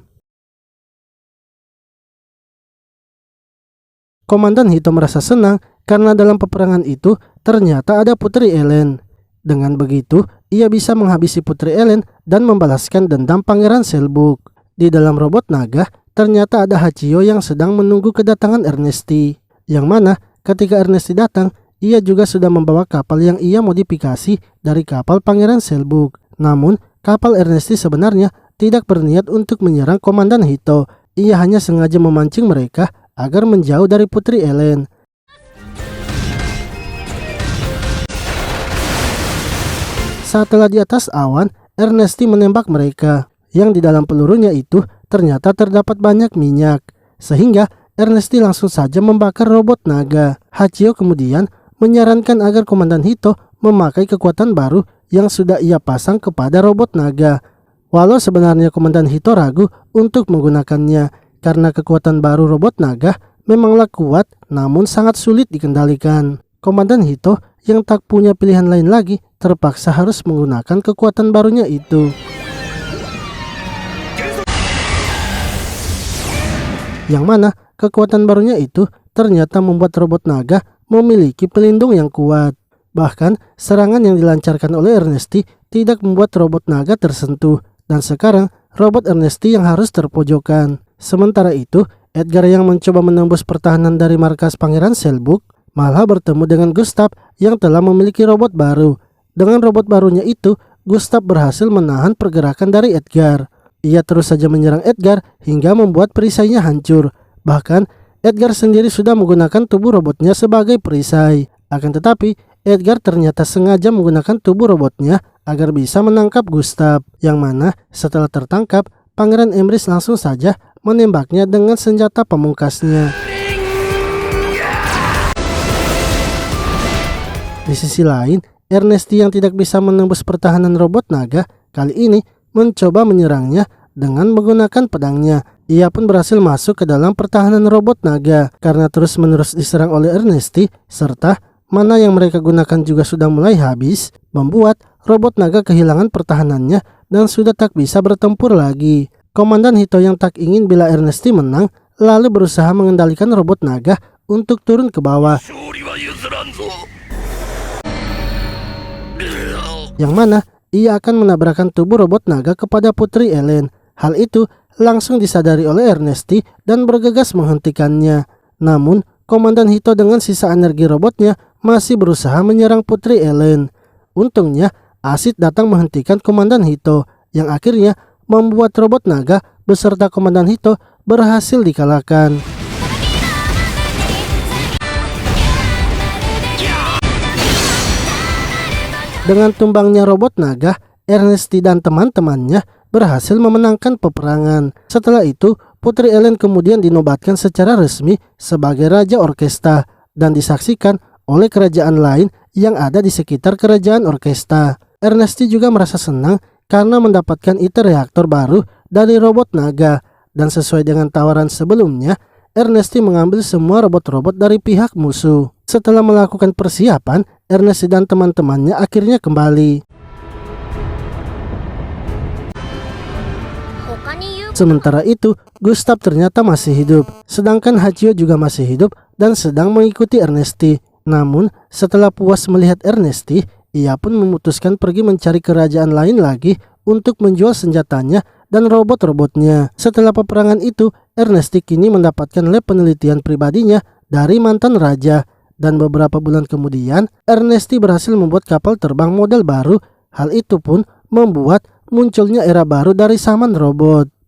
Komandan Hito merasa senang karena dalam peperangan itu ternyata ada Putri Ellen. Dengan begitu, ia bisa menghabisi Putri Ellen dan membalaskan dendam Pangeran Selbuk. Di dalam robot naga, ternyata ada Hachio yang sedang menunggu kedatangan Ernesti. Yang mana ketika Ernesti datang, ia juga sudah membawa kapal yang ia modifikasi dari kapal Pangeran Selbuk. Namun, kapal Ernesti sebenarnya tidak berniat untuk menyerang Komandan Hito. Ia hanya sengaja memancing mereka agar menjauh dari Putri Ellen. Saat telah di atas awan, Ernesti menembak mereka. Yang di dalam pelurunya itu ternyata terdapat banyak minyak. Sehingga Ernesti langsung saja membakar robot naga. Hachio kemudian menyarankan agar Komandan Hito memakai kekuatan baru yang sudah ia pasang kepada robot naga. Walau sebenarnya Komandan Hito ragu untuk menggunakannya karena kekuatan baru robot naga memanglah kuat namun sangat sulit dikendalikan. Komandan Hito yang tak punya pilihan lain lagi terpaksa harus menggunakan kekuatan barunya itu. Yang mana kekuatan barunya itu ternyata membuat robot naga memiliki pelindung yang kuat. Bahkan serangan yang dilancarkan oleh Ernesti tidak membuat robot naga tersentuh. Dan sekarang robot Ernesti yang harus terpojokan. Sementara itu Edgar yang mencoba menembus pertahanan dari markas Pangeran Selbuk malah bertemu dengan Gustav yang telah memiliki robot baru. Dengan robot barunya itu, Gustav berhasil menahan pergerakan dari Edgar. Ia terus saja menyerang Edgar hingga membuat perisainya hancur. Bahkan, Edgar sendiri sudah menggunakan tubuh robotnya sebagai perisai. Akan tetapi, Edgar ternyata sengaja menggunakan tubuh robotnya agar bisa menangkap Gustav. Yang mana, setelah tertangkap, Pangeran Emrys langsung saja menembaknya dengan senjata pamungkasnya. Di sisi lain, Ernesti yang tidak bisa menembus pertahanan robot naga kali ini mencoba menyerangnya dengan menggunakan pedangnya. Ia pun berhasil masuk ke dalam pertahanan robot naga karena terus-menerus diserang oleh Ernesti serta mana yang mereka gunakan juga sudah mulai habis, membuat robot naga kehilangan pertahanannya dan sudah tak bisa bertempur lagi. Komandan Hito yang tak ingin bila Ernesti menang lalu berusaha mengendalikan robot naga untuk turun ke bawah. Yang mana ia akan menabrakkan tubuh robot naga kepada Putri Ellen. Hal itu langsung disadari oleh Ernesti dan bergegas menghentikannya. Namun, Komandan Hito dengan sisa energi robotnya masih berusaha menyerang Putri Ellen. Untungnya, Asid datang menghentikan Komandan Hito, yang akhirnya membuat robot naga beserta Komandan Hito berhasil dikalahkan. Dengan tumbangnya robot naga, Ernesti dan teman-temannya berhasil memenangkan peperangan. Setelah itu, Putri Ellen kemudian dinobatkan secara resmi sebagai Raja Orkesta dan disaksikan oleh kerajaan lain yang ada di sekitar kerajaan Orkesta. Ernesti juga merasa senang karena mendapatkan ITER reaktor baru dari robot naga. Dan sesuai dengan tawaran sebelumnya, Ernesti mengambil semua robot-robot dari pihak musuh. Setelah melakukan persiapan, Ernesti dan teman-temannya akhirnya kembali. Sementara itu, Gustav ternyata masih hidup, sedangkan Hachio juga masih hidup dan sedang mengikuti Ernesti. Namun, setelah puas melihat Ernesti, ia pun memutuskan pergi mencari kerajaan lain lagi untuk menjual senjatanya dan robot-robotnya. Setelah peperangan itu, Ernesti kini mendapatkan lab penelitian pribadinya dari mantan raja. Dan beberapa bulan kemudian, Ernesti berhasil membuat kapal terbang model baru. Hal itu pun membuat munculnya era baru dari Saman Robot.